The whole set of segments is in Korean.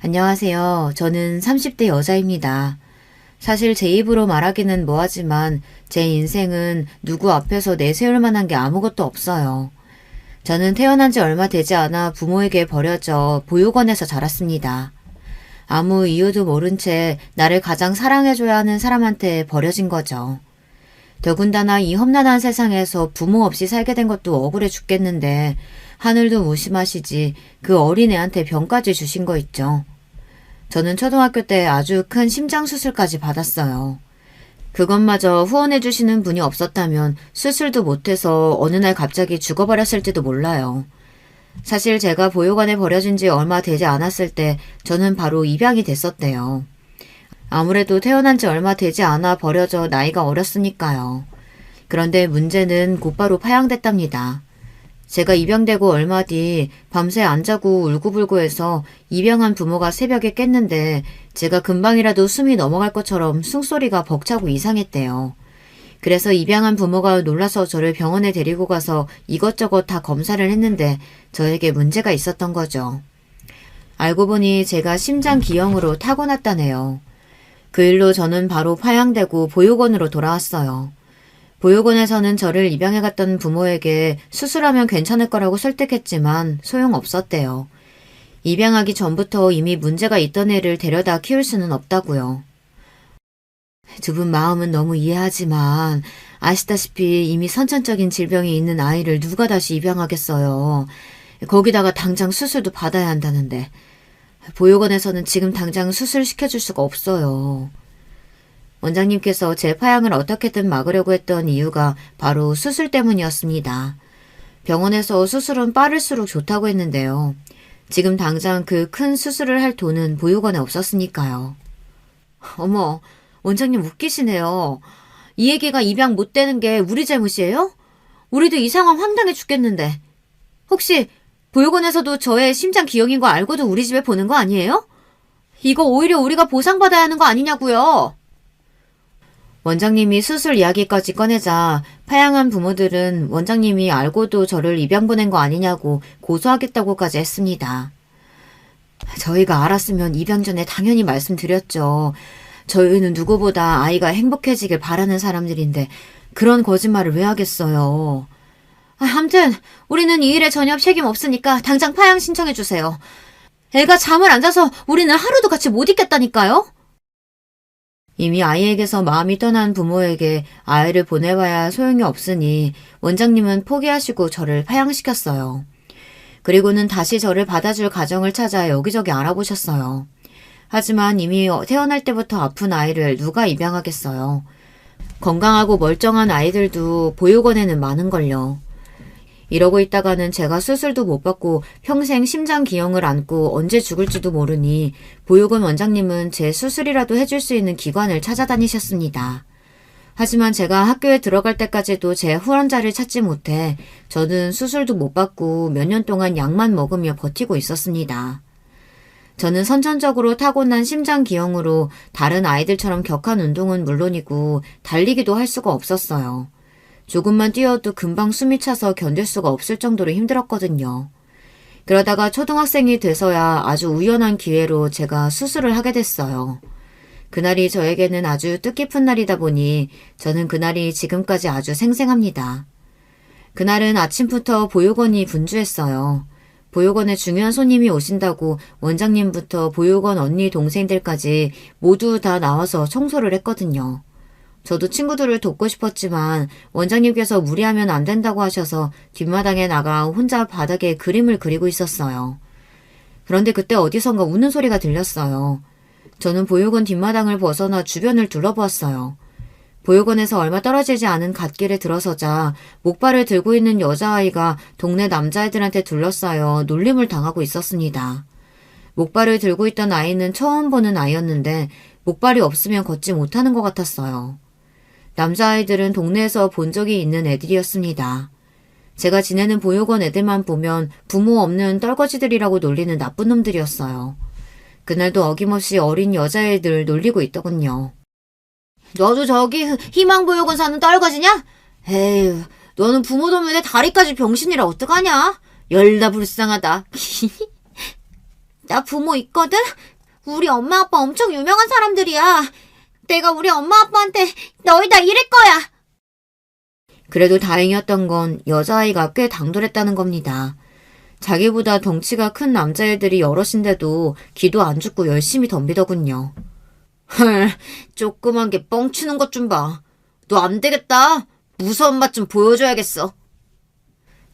안녕하세요. 저는 30대 여자입니다. 사실 제 입으로 말하기는 뭐하지만 제 인생은 누구 앞에서 내세울 만한 게 아무것도 없어요. 저는 태어난 지 얼마 되지 않아 부모에게 버려져 보육원에서 자랐습니다. 아무 이유도 모른 채 나를 가장 사랑해줘야 하는 사람한테 버려진 거죠. 더군다나 이 험난한 세상에서 부모 없이 살게 된 것도 억울해 죽겠는데 하늘도 무심하시지 그 어린애한테 병까지 주신 거 있죠. 저는 초등학교 때 아주 큰 심장 수술까지 받았어요. 그것마저 후원해 주시는 분이 없었다면 수술도 못해서 어느 날 갑자기 죽어버렸을지도 몰라요. 사실 제가 보육원에 버려진 지 얼마 되지 않았을 때 저는 바로 입양이 됐었대요. 아무래도 태어난 지 얼마 되지 않아 버려져 나이가 어렸으니까요. 그런데 문제는 곧바로 파양됐답니다. 제가 입양되고 얼마 뒤 밤새 안 자고 울고불고 해서 입양한 부모가 새벽에 깼는데 제가 금방이라도 숨이 넘어갈 것처럼 숨소리가 벅차고 이상했대요. 그래서 입양한 부모가 놀라서 저를 병원에 데리고 가서 이것저것 다 검사를 했는데 저에게 문제가 있었던 거죠. 알고 보니 제가 심장기형으로 타고났다네요. 그 일로 저는 바로 파양되고 보육원으로 돌아왔어요. 보육원에서는 저를 입양해 갔던 부모에게 수술하면 괜찮을 거라고 설득했지만 소용없었대요. 입양하기 전부터 이미 문제가 있던 애를 데려다 키울 수는 없다고요. 두 분 마음은 너무 이해하지만 아시다시피 이미 선천적인 질병이 있는 아이를 누가 다시 입양하겠어요. 거기다가 당장 수술도 받아야 한다는데 보육원에서는 지금 당장 수술시켜줄 수가 없어요. 원장님께서 제 파양을 어떻게든 막으려고 했던 이유가 바로 수술 때문이었습니다. 병원에서 수술은 빠를수록 좋다고 했는데요. 지금 당장 그 큰 수술을 할 돈은 보육원에 없었으니까요. 어머, 원장님 웃기시네요. 이 얘기가 입양 못 되는 게 우리 잘못이에요? 우리도 이 상황 황당해 죽겠는데. 혹시 보육원에서도 저의 심장 기형인 거 알고도 우리 집에 보는 거 아니에요? 이거 오히려 우리가 보상받아야 하는 거 아니냐고요. 원장님이 수술 이야기까지 꺼내자 파양한 부모들은 원장님이 알고도 저를 입양 보낸 거 아니냐고 고소하겠다고까지 했습니다. 저희가 알았으면 입양 전에 당연히 말씀드렸죠. 저희는 누구보다 아이가 행복해지길 바라는 사람들인데 그런 거짓말을 왜 하겠어요. 아무튼 우리는 이 일에 전혀 책임 없으니까 당장 파양 신청해 주세요. 애가 잠을 안 자서 우리는 하루도 같이 못 있겠다니까요. 이미 아이에게서 마음이 떠난 부모에게 아이를 보내봐야 소용이 없으니 원장님은 포기하시고 저를 파양시켰어요. 그리고는 다시 저를 받아줄 가정을 찾아 여기저기 알아보셨어요. 하지만 이미 태어날 때부터 아픈 아이를 누가 입양하겠어요. 건강하고 멀쩡한 아이들도 보육원에는 많은걸요. 이러고 있다가는 제가 수술도 못 받고 평생 심장기형을 안고 언제 죽을지도 모르니 보육원 원장님은 제 수술이라도 해줄 수 있는 기관을 찾아다니셨습니다. 하지만 제가 학교에 들어갈 때까지도 제 후원자를 찾지 못해 저는 수술도 못 받고 몇 년 동안 약만 먹으며 버티고 있었습니다. 저는 선천적으로 타고난 심장기형으로 다른 아이들처럼 격한 운동은 물론이고 달리기도 할 수가 없었어요. 조금만 뛰어도 금방 숨이 차서 견딜 수가 없을 정도로 힘들었거든요. 그러다가 초등학생이 돼서야 아주 우연한 기회로 제가 수술을 하게 됐어요. 그날이 저에게는 아주 뜻깊은 날이다 보니 저는 그날이 지금까지 아주 생생합니다. 그날은 아침부터 보육원이 분주했어요. 보육원에 중요한 손님이 오신다고 원장님부터 보육원 언니 동생들까지 모두 다 나와서 청소를 했거든요. 저도 친구들을 돕고 싶었지만 원장님께서 무리하면 안 된다고 하셔서 뒷마당에 나가 혼자 바닥에 그림을 그리고 있었어요. 그런데 그때 어디선가 우는 소리가 들렸어요. 저는 보육원 뒷마당을 벗어나 주변을 둘러보았어요. 보육원에서 얼마 떨어지지 않은 갓길에 들어서자 목발을 들고 있는 여자아이가 동네 남자애들한테 둘러싸여 놀림을 당하고 있었습니다. 목발을 들고 있던 아이는 처음 보는 아이였는데 목발이 없으면 걷지 못하는 것 같았어요. 남자아이들은 동네에서 본 적이 있는 애들이었습니다. 제가 지내는 보육원 애들만 보면 부모 없는 떨거지들이라고 놀리는 나쁜 놈들이었어요. 그날도 어김없이 어린 여자애들 놀리고 있더군요. 너도 저기 희망보육원 사는 떨거지냐? 에휴, 너는 부모 도면에 다리까지 병신이라 어떡하냐? 열나 불쌍하다. 나 부모 있거든? 우리 엄마 아빠 엄청 유명한 사람들이야. 내가 우리 엄마 아빠한테 너희 다 이럴 거야. 그래도 다행이었던 건 여자아이가 꽤 당돌했다는 겁니다. 자기보다 덩치가 큰 남자애들이 여럿인데도 기도 안 죽고 열심히 덤비더군요. 헐, 조그만 게 뻥치는 것 좀 봐. 너 안 되겠다. 무서운 맛 좀 보여줘야겠어.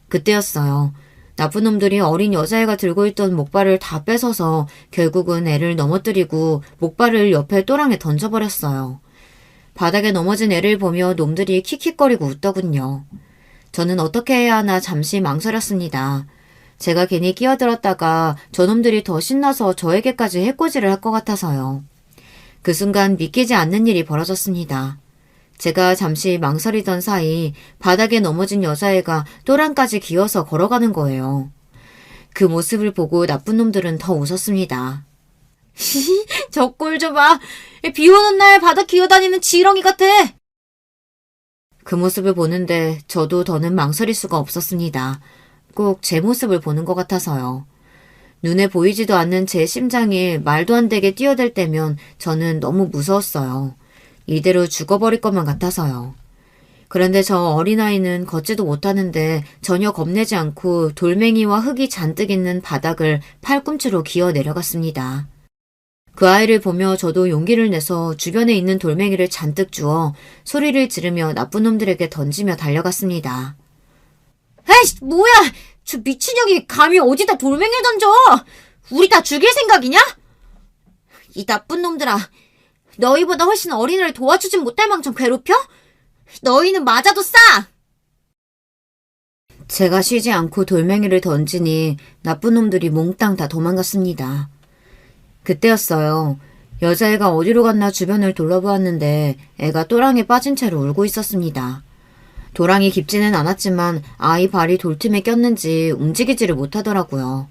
그때였어요. 나쁜 놈들이 어린 여자애가 들고 있던 목발을 다 뺏어서 결국은 애를 넘어뜨리고 목발을 옆에 또랑에 던져버렸어요. 바닥에 넘어진 애를 보며 놈들이 킥킥거리고 웃더군요. 저는 어떻게 해야 하나 잠시 망설였습니다. 제가 괜히 끼어들었다가 저놈들이 더 신나서 저에게까지 해코지를 할 것 같아서요. 그 순간 믿기지 않는 일이 벌어졌습니다. 제가 잠시 망설이던 사이 바닥에 넘어진 여자애가 또랑까지 기어서 걸어가는 거예요. 그 모습을 보고 나쁜 놈들은 더 웃었습니다. 저 꼴 좀 봐. 비 오는 날 바닥 기어다니는 지렁이 같아. 그 모습을 보는데 저도 더는 망설일 수가 없었습니다. 꼭 제 모습을 보는 것 같아서요. 눈에 보이지도 않는 제 심장이 말도 안 되게 뛰어들 때면 저는 너무 무서웠어요. 이대로 죽어버릴 것만 같아서요. 그런데 저 어린아이는 걷지도 못하는데 전혀 겁내지 않고 돌멩이와 흙이 잔뜩 있는 바닥을 팔꿈치로 기어 내려갔습니다. 그 아이를 보며 저도 용기를 내서 주변에 있는 돌멩이를 잔뜩 주워 소리를 지르며 나쁜 놈들에게 던지며 달려갔습니다. 에이씨, 뭐야! 저 미친년이 감히 어디다 돌멩이를 던져! 우리 다 죽일 생각이냐? 이 나쁜 놈들아, 너희보다 훨씬 어린애를 도와주진 못할 망정 괴롭혀? 너희는 맞아도 싸! 제가 쉬지 않고 돌멩이를 던지니 나쁜 놈들이 몽땅 다 도망갔습니다. 그때였어요. 여자애가 어디로 갔나 주변을 둘러보았는데 애가 또랑에 빠진 채로 울고 있었습니다. 도랑이 깊지는 않았지만 아이 발이 돌틈에 꼈는지 움직이지를 못하더라고요.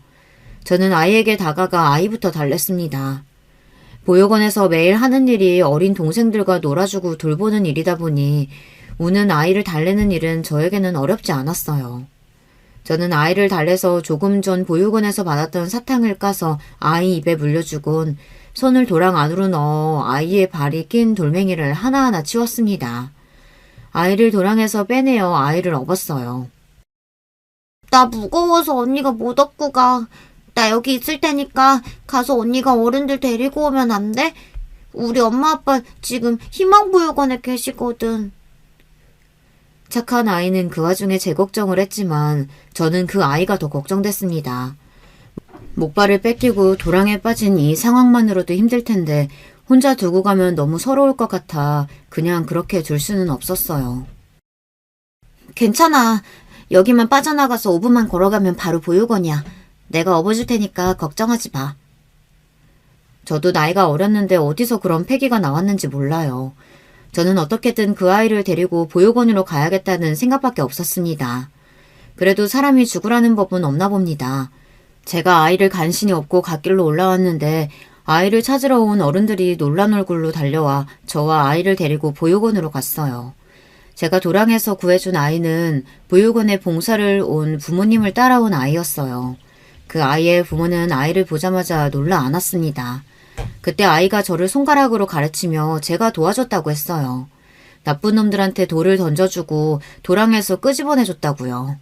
저는 아이에게 다가가 아이부터 달랬습니다. 보육원에서 매일 하는 일이 어린 동생들과 놀아주고 돌보는 일이다 보니 우는 아이를 달래는 일은 저에게는 어렵지 않았어요. 저는 아이를 달래서 조금 전 보육원에서 받았던 사탕을 까서 아이 입에 물려주곤 손을 도랑 안으로 넣어 아이의 발이 낀 돌멩이를 하나하나 치웠습니다. 아이를 도랑에서 빼내어 아이를 업었어요. 나 무거워서 언니가 못 업고 가. 나 여기 있을 테니까 가서 언니가 어른들 데리고 오면 안 돼? 우리 엄마 아빠 지금 희망보육원에 계시거든. 착한 아이는 그 와중에 제 걱정을 했지만 저는 그 아이가 더 걱정됐습니다. 목발을 뺏기고 도랑에 빠진 이 상황만으로도 힘들 텐데 혼자 두고 가면 너무 서러울 것 같아 그냥 그렇게 둘 수는 없었어요. 괜찮아. 여기만 빠져나가서 5분만 걸어가면 바로 보육원이야. 내가 업어줄 테니까 걱정하지 마. 저도 나이가 어렸는데 어디서 그런 패기가 나왔는지 몰라요. 저는 어떻게든 그 아이를 데리고 보육원으로 가야겠다는 생각밖에 없었습니다. 그래도 사람이 죽으라는 법은 없나 봅니다. 제가 아이를 간신히 업고 갓길로 올라왔는데 아이를 찾으러 온 어른들이 놀란 얼굴로 달려와 저와 아이를 데리고 보육원으로 갔어요. 제가 도랑에서 구해준 아이는 보육원에 봉사를 온 부모님을 따라온 아이였어요. 그 아이의 부모는 아이를 보자마자 놀라 안았습니다. 그때 아이가 저를 손가락으로 가르치며 제가 도와줬다고 했어요. 나쁜 놈들한테 돌을 던져주고 도랑에서 끄집어내줬다고요.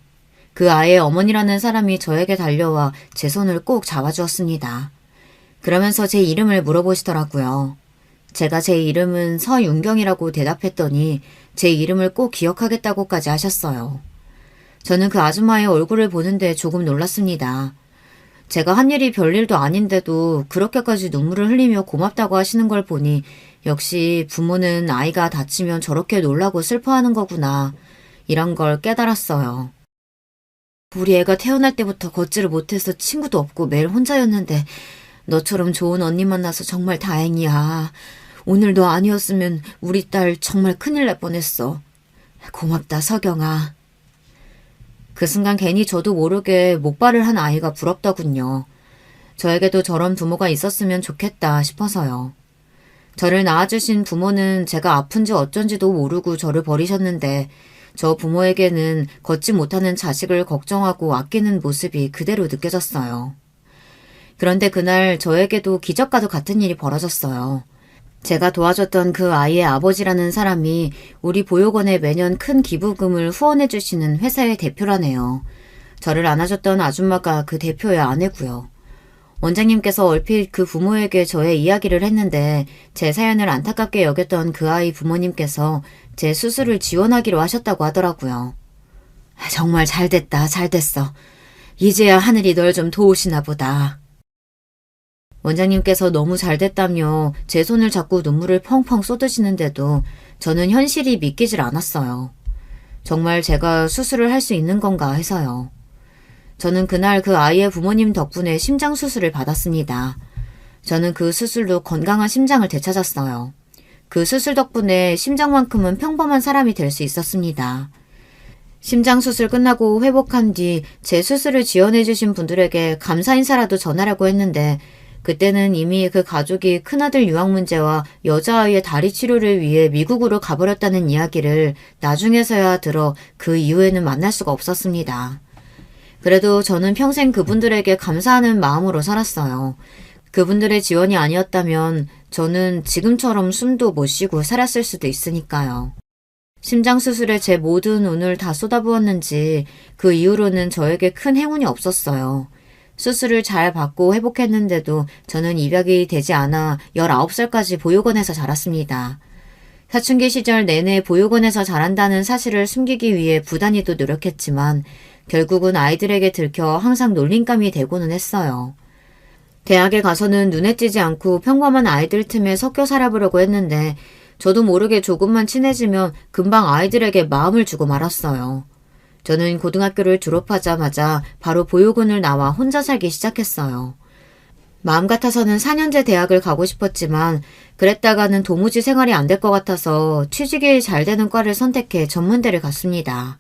그 아이의 어머니라는 사람이 저에게 달려와 제 손을 꼭 잡아주었습니다. 그러면서 제 이름을 물어보시더라고요. 제가 제 이름은 서윤경이라고 대답했더니 제 이름을 꼭 기억하겠다고까지 하셨어요. 저는 그 아줌마의 얼굴을 보는데 조금 놀랐습니다. 제가 한 일이 별일도 아닌데도 그렇게까지 눈물을 흘리며 고맙다고 하시는 걸 보니 역시 부모는 아이가 다치면 저렇게 놀라고 슬퍼하는 거구나 이런 걸 깨달았어요. 우리 애가 태어날 때부터 걷지를 못해서 친구도 없고 매일 혼자였는데 너처럼 좋은 언니 만나서 정말 다행이야. 오늘 너 아니었으면 우리 딸 정말 큰일 날 뻔했어. 고맙다 서경아. 그 순간 괜히 저도 모르게 목발을 한 아이가 부럽더군요. 저에게도 저런 부모가 있었으면 좋겠다 싶어서요. 저를 낳아주신 부모는 제가 아픈지 어쩐지도 모르고 저를 버리셨는데 저 부모에게는 걷지 못하는 자식을 걱정하고 아끼는 모습이 그대로 느껴졌어요. 그런데 그날 저에게도 기적과도 같은 일이 벌어졌어요. 제가 도와줬던 그 아이의 아버지라는 사람이 우리 보육원에 매년 큰 기부금을 후원해 주시는 회사의 대표라네요. 저를 안아줬던 아줌마가 그 대표의 아내고요. 원장님께서 얼핏 그 부모에게 저의 이야기를 했는데 제 사연을 안타깝게 여겼던 그 아이 부모님께서 제 수술을 지원하기로 하셨다고 하더라고요. 정말 잘됐다, 잘됐어. 이제야 하늘이 널 좀 도우시나 보다. 원장님께서 너무 잘됐다며 제 손을 잡고 눈물을 펑펑 쏟으시는데도 저는 현실이 믿기질 않았어요. 정말 제가 수술을 할 수 있는 건가 해서요. 저는 그날 그 아이의 부모님 덕분에 심장 수술을 받았습니다. 저는 그 수술로 건강한 심장을 되찾았어요. 그 수술 덕분에 심장만큼은 평범한 사람이 될 수 있었습니다. 심장 수술 끝나고 회복한 뒤 제 수술을 지원해 주신 분들에게 감사 인사라도 전하려고 했는데 그때는 이미 그 가족이 큰아들 유학 문제와 여자아이의 다리 치료를 위해 미국으로 가버렸다는 이야기를 나중에서야 들어 그 이후에는 만날 수가 없었습니다. 그래도 저는 평생 그분들에게 감사하는 마음으로 살았어요. 그분들의 지원이 아니었다면 저는 지금처럼 숨도 못 쉬고 살았을 수도 있으니까요. 심장 수술에 제 모든 운을 다 쏟아부었는지 그 이후로는 저에게 큰 행운이 없었어요. 수술을 잘 받고 회복했는데도 저는 입양이 되지 않아 19살까지 보육원에서 자랐습니다. 사춘기 시절 내내 보육원에서 자란다는 사실을 숨기기 위해 부단히도 노력했지만 결국은 아이들에게 들켜 항상 놀림감이 되고는 했어요. 대학에 가서는 눈에 띄지 않고 평범한 아이들 틈에 섞여 살아보려고 했는데 저도 모르게 조금만 친해지면 금방 아이들에게 마음을 주고 말았어요. 저는 고등학교를 졸업하자마자 바로 보육원을 나와 혼자 살기 시작했어요. 마음 같아서는 4년제 대학을 가고 싶었지만 그랬다가는 도무지 생활이 안 될 것 같아서 취직이 잘 되는 과를 선택해 전문대를 갔습니다.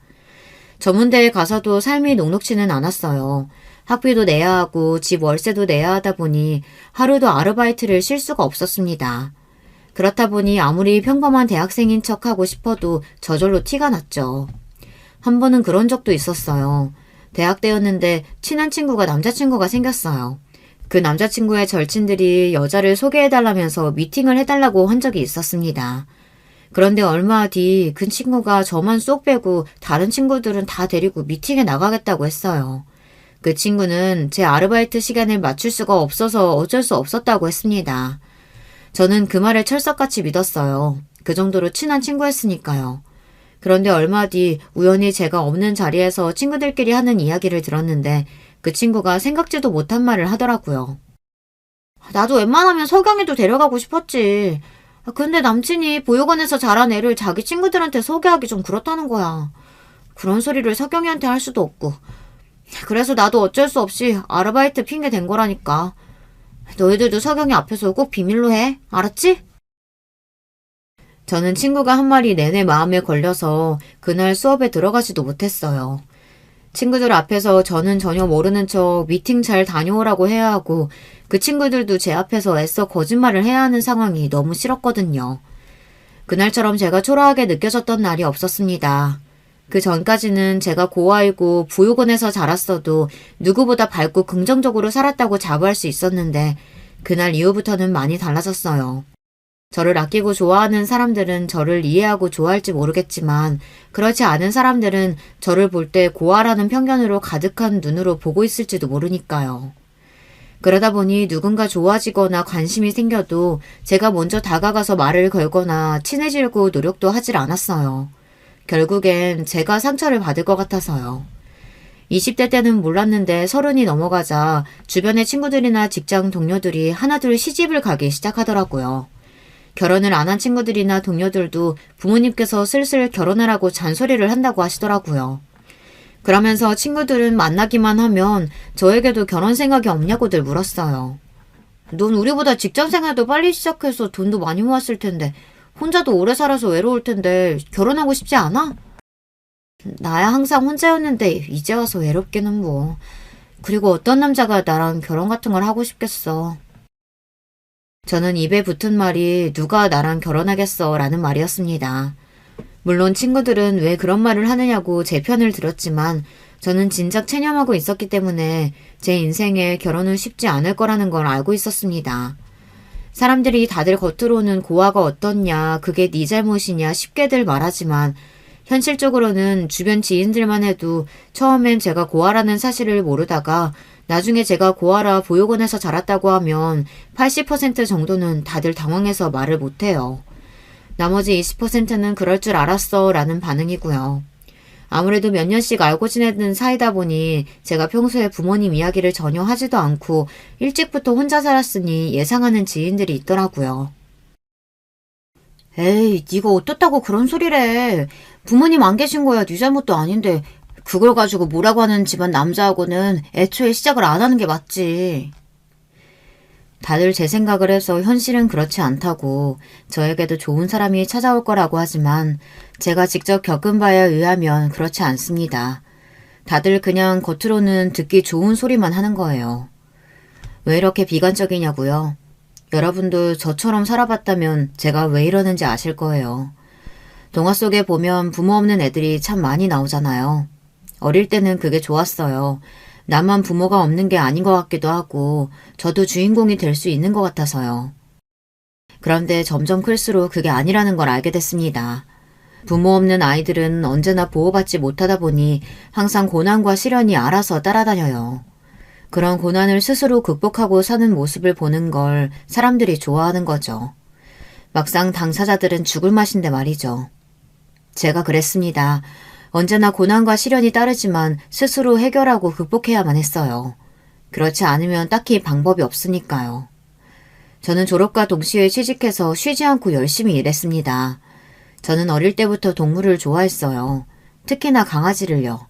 전문대에 가서도 삶이 녹록지는 않았어요. 학비도 내야 하고 집 월세도 내야 하다 보니 하루도 아르바이트를 쉴 수가 없었습니다. 그렇다 보니 아무리 평범한 대학생인 척하고 싶어도 저절로 티가 났죠. 한 번은 그런 적도 있었어요. 대학 때였는데 친한 친구가 남자친구가 생겼어요. 그 남자친구의 절친들이 여자를 소개해달라면서 미팅을 해달라고 한 적이 있었습니다. 그런데 얼마 뒤 그 친구가 저만 쏙 빼고 다른 친구들은 다 데리고 미팅에 나가겠다고 했어요. 그 친구는 제 아르바이트 시간을 맞출 수가 없어서 어쩔 수 없었다고 했습니다. 저는 그 말을 철석같이 믿었어요. 그 정도로 친한 친구였으니까요. 그런데 얼마 뒤 우연히 제가 없는 자리에서 친구들끼리 하는 이야기를 들었는데 그 친구가 생각지도 못한 말을 하더라고요. 나도 웬만하면 석영이도 데려가고 싶었지. 근데 남친이 보육원에서 자란 애를 자기 친구들한테 소개하기 좀 그렇다는 거야. 그런 소리를 석영이한테 할 수도 없고. 그래서 나도 어쩔 수 없이 아르바이트 핑계 댄 거라니까. 너희들도 석영이 앞에서 꼭 비밀로 해. 알았지? 저는 친구가 한 말이 내내 마음에 걸려서 그날 수업에 들어가지도 못했어요. 친구들 앞에서 저는 전혀 모르는 척 미팅 잘 다녀오라고 해야 하고 그 친구들도 제 앞에서 애써 거짓말을 해야 하는 상황이 너무 싫었거든요. 그날처럼 제가 초라하게 느껴졌던 날이 없었습니다. 그 전까지는 제가 고아이고 보육원에서 자랐어도 누구보다 밝고 긍정적으로 살았다고 자부할 수 있었는데 그날 이후부터는 많이 달라졌어요. 저를 아끼고 좋아하는 사람들은 저를 이해하고 좋아할지 모르겠지만 그렇지 않은 사람들은 저를 볼 때 고아라는 편견으로 가득한 눈으로 보고 있을지도 모르니까요. 그러다 보니 누군가 좋아지거나 관심이 생겨도 제가 먼저 다가가서 말을 걸거나 친해지려고 노력도 하질 않았어요. 결국엔 제가 상처를 받을 것 같아서요. 20대 때는 몰랐는데 30이 넘어가자 주변의 친구들이나 직장 동료들이 하나둘 시집을 가기 시작하더라고요. 결혼을 안 한 친구들이나 동료들도 부모님께서 슬슬 결혼하라고 잔소리를 한다고 하시더라고요. 그러면서 친구들은 만나기만 하면 저에게도 결혼 생각이 없냐고들 물었어요. 넌 우리보다 직장 생활도 빨리 시작해서 돈도 많이 모았을 텐데 혼자도 오래 살아서 외로울 텐데 결혼하고 싶지 않아? 나야 항상 혼자였는데 이제 와서 외롭기는 뭐. 그리고 어떤 남자가 나랑 결혼 같은 걸 하고 싶겠어. 저는 입에 붙은 말이 누가 나랑 결혼하겠어 라는 말이었습니다. 물론 친구들은 왜 그런 말을 하느냐고 제 편을 들었지만 저는 진작 체념하고 있었기 때문에 제 인생에 결혼은 쉽지 않을 거라는 걸 알고 있었습니다. 사람들이 다들 겉으로는 고아가 어떻냐, 그게 네 잘못이냐 쉽게들 말하지만 현실적으로는 주변 지인들만 해도 처음엔 제가 고아라는 사실을 모르다가 나중에 제가 고아라 보육원에서 자랐다고 하면 80% 정도는 다들 당황해서 말을 못해요. 나머지 20%는 그럴 줄 알았어 라는 반응이고요. 아무래도 몇 년씩 알고 지내는 사이다 보니 제가 평소에 부모님 이야기를 전혀 하지도 않고 일찍부터 혼자 살았으니 예상하는 지인들이 있더라고요. 에이, 네가 어떻다고 그런 소리래. 부모님 안 계신 거야 네 잘못도 아닌데 그걸 가지고 뭐라고 하는 집안 남자하고는 애초에 시작을 안 하는 게 맞지. 다들 제 생각을 해서 현실은 그렇지 않다고 저에게도 좋은 사람이 찾아올 거라고 하지만 제가 직접 겪은 바에 의하면 그렇지 않습니다. 다들 그냥 겉으로는 듣기 좋은 소리만 하는 거예요. 왜 이렇게 비관적이냐고요? 여러분도 저처럼 살아봤다면 제가 왜 이러는지 아실 거예요. 동화 속에 보면 부모 없는 애들이 참 많이 나오잖아요. 어릴 때는 그게 좋았어요. 나만 부모가 없는 게 아닌 것 같기도 하고 저도 주인공이 될 수 있는 것 같아서요. 그런데 점점 클수록 그게 아니라는 걸 알게 됐습니다. 부모 없는 아이들은 언제나 보호받지 못하다 보니 항상 고난과 시련이 알아서 따라다녀요. 그런 고난을 스스로 극복하고 사는 모습을 보는 걸 사람들이 좋아하는 거죠. 막상 당사자들은 죽을 맛인데 말이죠. 제가 그랬습니다. 언제나 고난과 시련이 따르지만 스스로 해결하고 극복해야만 했어요. 그렇지 않으면 딱히 방법이 없으니까요. 저는 졸업과 동시에 취직해서 쉬지 않고 열심히 일했습니다. 저는 어릴 때부터 동물을 좋아했어요. 특히나 강아지를요.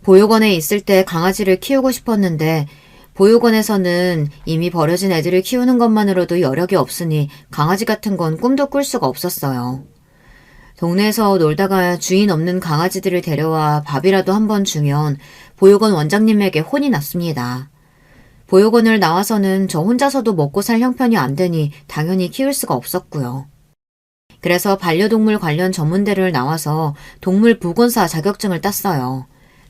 보육원에 있을 때 강아지를 키우고 싶었는데 보육원에서는 이미 버려진 애들을 키우는 것만으로도 여력이 없으니 강아지 같은 건 꿈도 꿀 수가 없었어요. 동네에서 놀다가 주인 없는 강아지들을 데려와 밥이라도 한번 주면 보육원 원장님에게 혼이 났습니다. 보육원을 나와서는 저 혼자서도 먹고 살 형편이 안 되니 당연히 키울 수가 없었고요. 그래서 반려동물 관련 전문대를 나와서 동물보건사 자격증을 땄어요.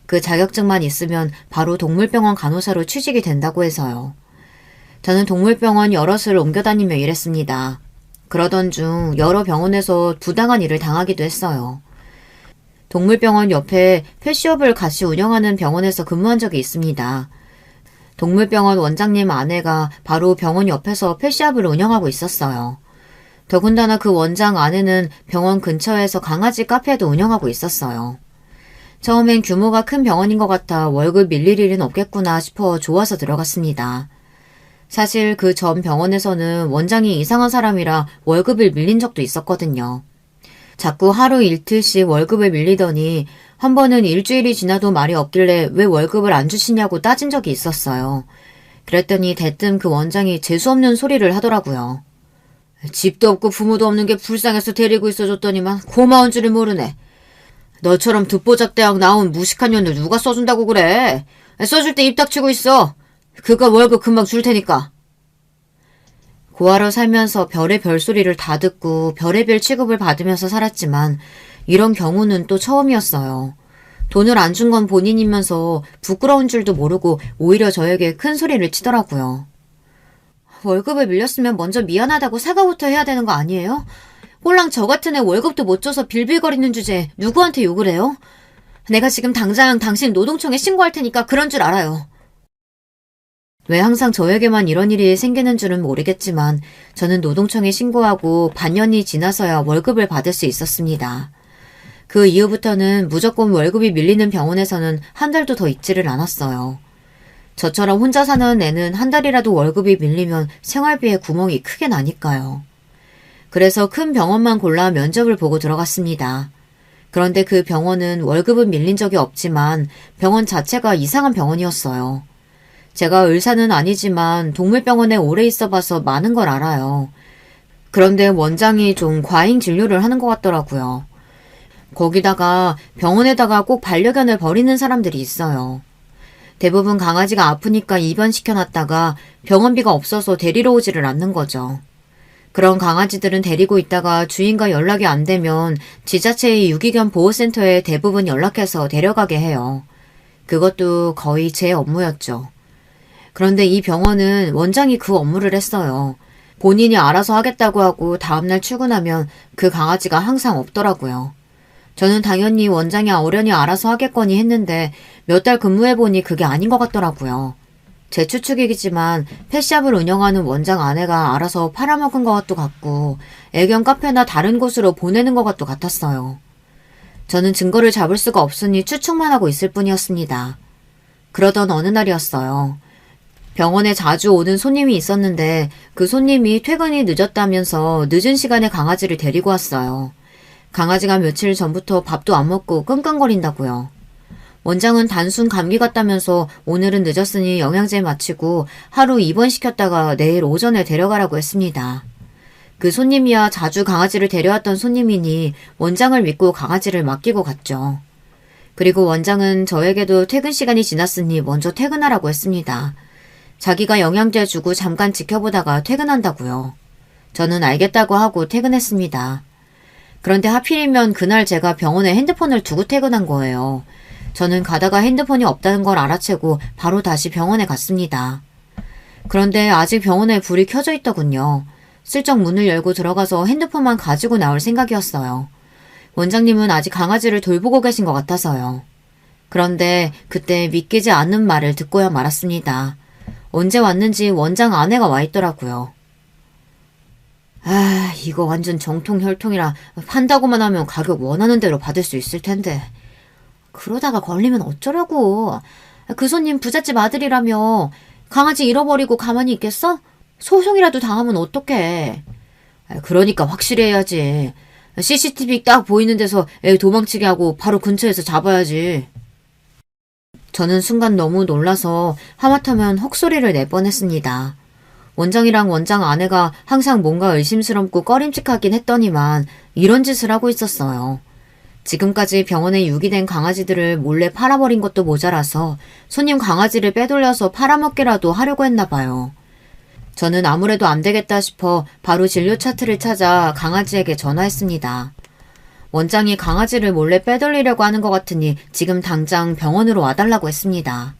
그 자격증만 있으면 바로 동물병원 간호사로 취직이 된다고 해서요. 저는 동물병원 여럿을 옮겨다니며 일했습니다. 그러던 중 여러 병원에서 부당한 일을 당하기도 했어요. 동물병원 옆에 펫숍을 같이 운영하는 병원에서 근무한 적이 있습니다. 동물병원 원장님 아내가 바로 병원 옆에서 펫샵을 운영하고 있었어요. 더군다나 그 원장 아내는 병원 근처에서 강아지 카페도 운영하고 있었어요. 처음엔 규모가 큰 병원인 것 같아 월급 밀릴 일은 없겠구나 싶어 좋아서 들어갔습니다. 사실 그 전 병원에서는 원장이 이상한 사람이라 월급을 밀린 적도 있었거든요. 자꾸 하루 일틀씩 월급을 밀리더니 한 번은 일주일이 지나도 말이 없길래 왜 월급을 안 주시냐고 따진 적이 있었어요. 그랬더니 대뜸 그 원장이 재수없는 소리를 하더라고요. 집도 없고 부모도 없는 게 불쌍해서 데리고 있어줬더니만 고마운 줄을 모르네. 너처럼 듣보잡대학 나온 무식한 년들 누가 써준다고 그래. 써줄 때 입 닥치고 있어. 그거 월급 금방 줄 테니까. 고아로 살면서 별의 별소리를 다 듣고 별의별 취급을 받으면서 살았지만 이런 경우는 또 처음이었어요. 돈을 안 준 건 본인이면서 부끄러운 줄도 모르고 오히려 저에게 큰 소리를 치더라고요. 월급을 밀렸으면 먼저 미안하다고 사과부터 해야 되는 거 아니에요? 홀랑 저 같은 애 월급도 못 줘서 빌빌거리는 주제에 누구한테 욕을 해요? 내가 지금 당장 당신 노동청에 신고할 테니까 그런 줄 알아요. 왜 항상 저에게만 이런 일이 생기는 줄은 모르겠지만 저는 노동청에 신고하고 반년이 지나서야 월급을 받을 수 있었습니다. 그 이후부터는 무조건 월급이 밀리는 병원에서는 한 달도 더 있지를 않았어요. 저처럼 혼자 사는 애는 한 달이라도 월급이 밀리면 생활비에 구멍이 크게 나니까요. 그래서 큰 병원만 골라 면접을 보고 들어갔습니다. 그런데 그 병원은 월급은 밀린 적이 없지만 병원 자체가 이상한 병원이었어요. 제가 의사는 아니지만 동물병원에 오래 있어봐서 많은 걸 알아요. 그런데 원장이 좀 과잉 진료를 하는 것 같더라고요. 거기다가 병원에다가 꼭 반려견을 버리는 사람들이 있어요. 대부분 강아지가 아프니까 입원시켜놨다가 병원비가 없어서 데리러 오지를 않는 거죠. 그런 강아지들은 데리고 있다가 주인과 연락이 안 되면 지자체의 유기견 보호센터에 대부분 연락해서 데려가게 해요. 그것도 거의 제 업무였죠. 그런데 이 병원은 원장이 그 업무를 했어요. 본인이 알아서 하겠다고 하고 다음날 출근하면 그 강아지가 항상 없더라고요. 저는 당연히 원장이 어련히 알아서 하겠거니 했는데 몇 달 근무해보니 그게 아닌 것 같더라고요. 제 추측이겠지만 펫샵을 운영하는 원장 아내가 알아서 팔아먹은 것도 같고 애견 카페나 다른 곳으로 보내는 것도 같았어요. 저는 증거를 잡을 수가 없으니 추측만 하고 있을 뿐이었습니다. 그러던 어느 날이었어요. 병원에 자주 오는 손님이 있었는데 그 손님이 퇴근이 늦었다면서 늦은 시간에 강아지를 데리고 왔어요. 강아지가 며칠 전부터 밥도 안 먹고 끙끙거린다고요. 원장은 단순 감기 같다면서 오늘은 늦었으니 영양제 마치고 하루 입원시켰다가 내일 오전에 데려가라고 했습니다. 그 손님이야 자주 강아지를 데려왔던 손님이니 원장을 믿고 강아지를 맡기고 갔죠. 그리고 원장은 저에게도 퇴근 시간이 지났으니 먼저 퇴근하라고 했습니다. 자기가 영양제 주고 잠깐 지켜보다가 퇴근한다고요. 저는 알겠다고 하고 퇴근했습니다. 그런데 하필이면 그날 제가 병원에 핸드폰을 두고 퇴근한 거예요. 저는 가다가 핸드폰이 없다는 걸 알아채고 바로 다시 병원에 갔습니다. 그런데 아직 병원에 불이 켜져 있더군요. 슬쩍 문을 열고 들어가서 핸드폰만 가지고 나올 생각이었어요. 원장님은 아직 강아지를 돌보고 계신 것 같아서요. 그런데 그때 믿기지 않는 말을 듣고야 말았습니다. 언제 왔는지 원장 아내가 와 있더라고요. 아, 이거 완전 정통혈통이라 판다고만 하면 가격 원하는 대로 받을 수 있을 텐데. 그러다가 걸리면 어쩌려고. 그 손님 부잣집 아들이라며 강아지 잃어버리고 가만히 있겠어? 소송이라도 당하면 어떡해. 그러니까 확실히 해야지. CCTV 딱 보이는 데서 애 도망치게 하고 바로 근처에서 잡아야지. 저는 순간 너무 놀라서 하마터면 헉소리를 낼 뻔했습니다. 원장이랑 원장 아내가 항상 뭔가 의심스럽고 꺼림칙하긴 했더니만 이런 짓을 하고 있었어요. 지금까지 병원에 유기된 강아지들을 몰래 팔아버린 것도 모자라서 손님 강아지를 빼돌려서 팔아먹기라도 하려고 했나 봐요. 저는 아무래도 안 되겠다 싶어 바로 진료 차트를 찾아 강아지에게 전화했습니다. 원장이 강아지를 몰래 빼돌리려고 하는 것 같으니 지금 당장 병원으로 와달라고 했습니다.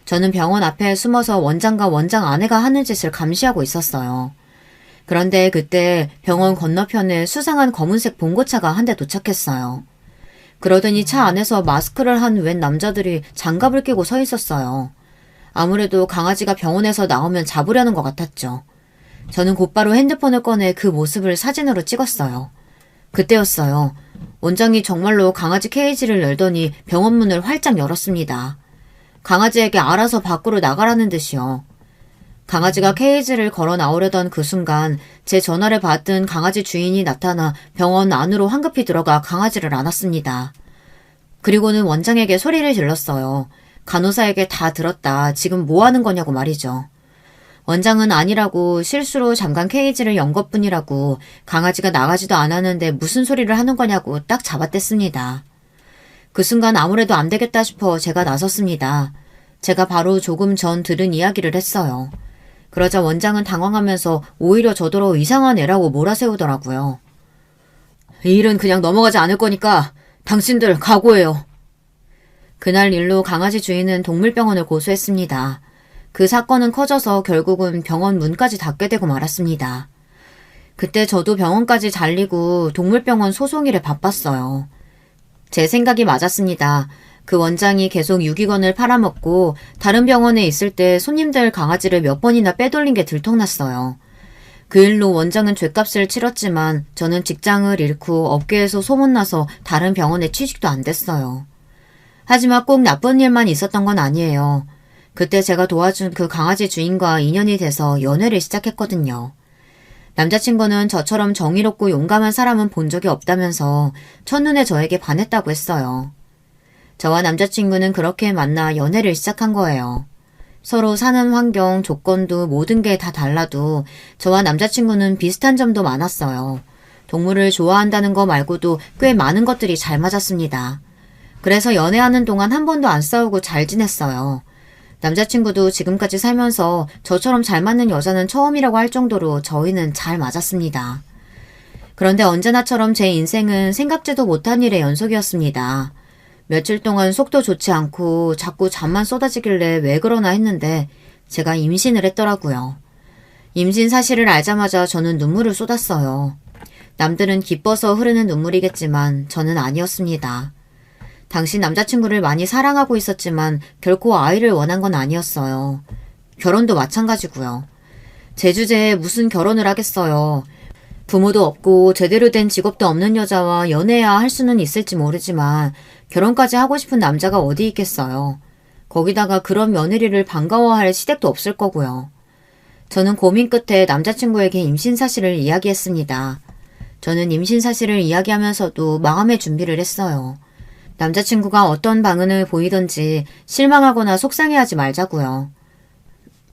저는 병원 앞에 숨어서 원장과 원장 아내가 하는 짓을 감시하고 있었어요. 그런데 그때 병원 건너편에 수상한 검은색 봉고차가 한 대 도착했어요. 그러더니 차 안에서 마스크를 한 웬 남자들이 장갑을 끼고 서 있었어요. 아무래도 강아지가 병원에서 나오면 잡으려는 것 같았죠. 저는 곧바로 핸드폰을 꺼내 그 모습을 사진으로 찍었어요. 그때였어요. 원장이 정말로 강아지 케이지를 열더니 병원 문을 활짝 열었습니다. 강아지에게 알아서 밖으로 나가라는 듯이요. 강아지가 케이지를 걸어 나오려던 그 순간 제 전화를 받은 강아지 주인이 나타나 병원 안으로 황급히 들어가 강아지를 안았습니다. 그리고는 원장에게 소리를 질렀어요. 간호사에게 다 들었다. 지금 뭐 하는 거냐고 말이죠. 원장은 아니라고 실수로 잠깐 케이지를 연 것뿐이라고 강아지가 나가지도 않았는데 무슨 소리를 하는 거냐고 딱 잡아댔습니다. 그 순간 아무래도 안 되겠다 싶어 제가 나섰습니다. 제가 바로 조금 전 들은 이야기를 했어요. 그러자 원장은 당황하면서 오히려 저더러 이상한 애라고 몰아세우더라고요. 이 일은 그냥 넘어가지 않을 거니까 당신들 각오해요. 그날 일로 강아지 주인은 동물병원을 고소했습니다. 그 사건은 커져서 결국은 병원 문까지 닫게 되고 말았습니다. 그때 저도 병원까지 잘리고 동물병원 소송 일에 바빴어요. 제 생각이 맞았습니다. 그 원장이 계속 유기견을 팔아먹고 다른 병원에 있을 때 손님들 강아지를 몇 번이나 빼돌린 게 들통났어요. 그 일로 원장은 죗값을 치렀지만 저는 직장을 잃고 업계에서 소문나서 다른 병원에 취직도 안 됐어요. 하지만 꼭 나쁜 일만 있었던 건 아니에요. 그때 제가 도와준 그 강아지 주인과 인연이 돼서 연애를 시작했거든요. 남자친구는 저처럼 정의롭고 용감한 사람은 본 적이 없다면서 첫눈에 저에게 반했다고 했어요. 저와 남자친구는 그렇게 만나 연애를 시작한 거예요. 서로 사는 환경, 조건도 모든 게 다 달라도 저와 남자친구는 비슷한 점도 많았어요. 동물을 좋아한다는 거 말고도 꽤 많은 것들이 잘 맞았습니다. 그래서 연애하는 동안 한 번도 안 싸우고 잘 지냈어요. 남자친구도 지금까지 살면서 저처럼 잘 맞는 여자는 처음이라고 할 정도로 저희는 잘 맞았습니다. 그런데 언제나처럼 제 인생은 생각지도 못한 일의 연속이었습니다. 며칠 동안 속도 좋지 않고 자꾸 잠만 쏟아지길래 왜 그러나 했는데 제가 임신을 했더라고요. 임신 사실을 알자마자 저는 눈물을 쏟았어요. 남들은 기뻐서 흐르는 눈물이겠지만 저는 아니었습니다. 당시 남자친구를 많이 사랑하고 있었지만 결코 아이를 원한 건 아니었어요. 결혼도 마찬가지고요. 제 주제에 무슨 결혼을 하겠어요. 부모도 없고 제대로 된 직업도 없는 여자와 연애해야 할 수는 있을지 모르지만 결혼까지 하고 싶은 남자가 어디 있겠어요. 거기다가 그런 며느리를 반가워할 시댁도 없을 거고요. 저는 고민 끝에 남자친구에게 임신 사실을 이야기했습니다. 저는 임신 사실을 이야기하면서도 마음의 준비를 했어요. 남자친구가 어떤 반응을 보이던지 실망하거나 속상해하지 말자고요.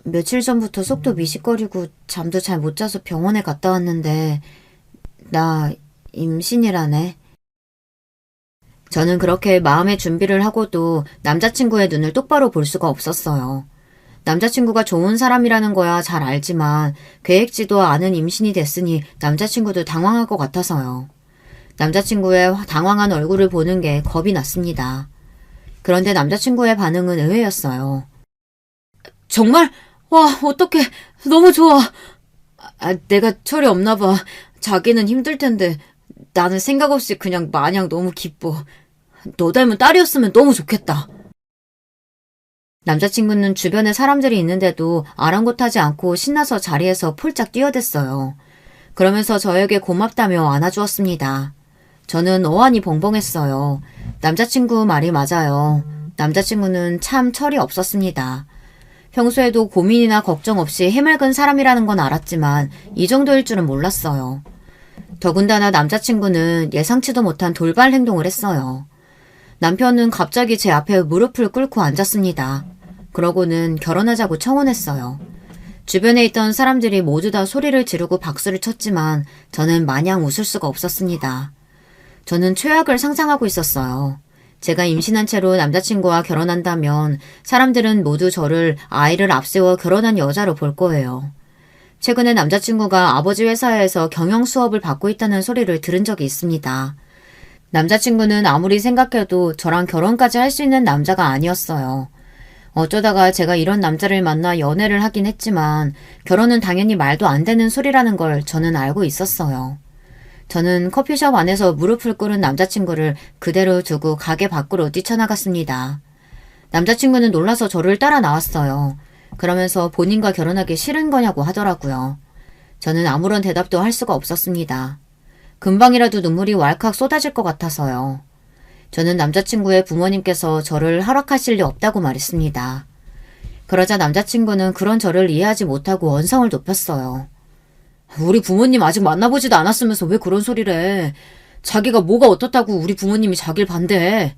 며칠 전부터 속도 미식거리고 잠도 잘 못 자서 병원에 갔다 왔는데 나 임신이라네. 저는 그렇게 마음의 준비를 하고도 남자친구의 눈을 똑바로 볼 수가 없었어요. 남자친구가 좋은 사람이라는 거야 잘 알지만 계획지도 않은 임신이 됐으니 남자친구도 당황할 것 같아서요. 남자친구의 당황한 얼굴을 보는 게 겁이 났습니다. 그런데 남자친구의 반응은 의외였어요. 정말? 와, 어떡해. 너무 좋아. 내가 철이 없나 봐. 자기는 힘들 텐데 나는 생각 없이 그냥 마냥 너무 기뻐. 너 닮은 딸이었으면 너무 좋겠다. 남자친구는 주변에 사람들이 있는데도 아랑곳하지 않고 신나서 자리에서 폴짝 뛰어댔어요. 그러면서 저에게 고맙다며 안아주었습니다. 저는 어안이 벙벙했어요. 남자친구 말이 맞아요. 남자친구는 참 철이 없었습니다. 평소에도 고민이나 걱정 없이 해맑은 사람이라는 건 알았지만 이 정도일 줄은 몰랐어요. 더군다나 남자친구는 예상치도 못한 돌발 행동을 했어요. 남편은 갑자기 제 앞에 무릎을 꿇고 앉았습니다. 그러고는 결혼하자고 청혼했어요. 주변에 있던 사람들이 모두 다 소리를 지르고 박수를 쳤지만 저는 마냥 웃을 수가 없었습니다. 저는 최악을 상상하고 있었어요. 제가 임신한 채로 남자친구와 결혼한다면 사람들은 모두 저를 아이를 앞세워 결혼한 여자로 볼 거예요. 최근에 남자친구가 아버지 회사에서 경영 수업을 받고 있다는 소리를 들은 적이 있습니다. 남자친구는 아무리 생각해도 저랑 결혼까지 할 수 있는 남자가 아니었어요. 어쩌다가 제가 이런 남자를 만나 연애를 하긴 했지만 결혼은 당연히 말도 안 되는 소리라는 걸 저는 알고 있었어요. 저는 커피숍 안에서 무릎을 꿇은 남자친구를 그대로 두고 가게 밖으로 뛰쳐나갔습니다. 남자친구는 놀라서 저를 따라 나왔어요. 그러면서 본인과 결혼하기 싫은 거냐고 하더라고요. 저는 아무런 대답도 할 수가 없었습니다. 금방이라도 눈물이 왈칵 쏟아질 것 같아서요. 저는 남자친구의 부모님께서 저를 허락하실 리 없다고 말했습니다. 그러자 남자친구는 그런 저를 이해하지 못하고 언성을 높였어요. 우리 부모님 아직 만나보지도 않았으면서 왜 그런 소리를 해. 자기가 뭐가 어떻다고 우리 부모님이 자길 반대해.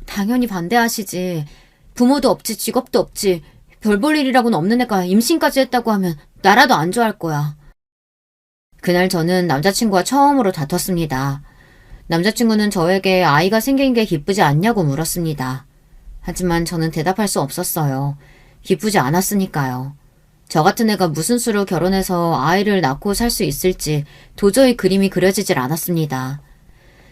당연히 반대하시지. 부모도 없지 직업도 없지. 별 볼 일이라고는 없는 애가 임신까지 했다고 하면 나라도 안 좋아할 거야. 그날 저는 남자친구와 처음으로 다퉜습니다. 남자친구는 저에게 아이가 생긴 게 기쁘지 않냐고 물었습니다. 하지만 저는 대답할 수 없었어요. 기쁘지 않았으니까요. 저 같은 애가 무슨 수로 결혼해서 아이를 낳고 살 수 있을지 도저히 그림이 그려지질 않았습니다.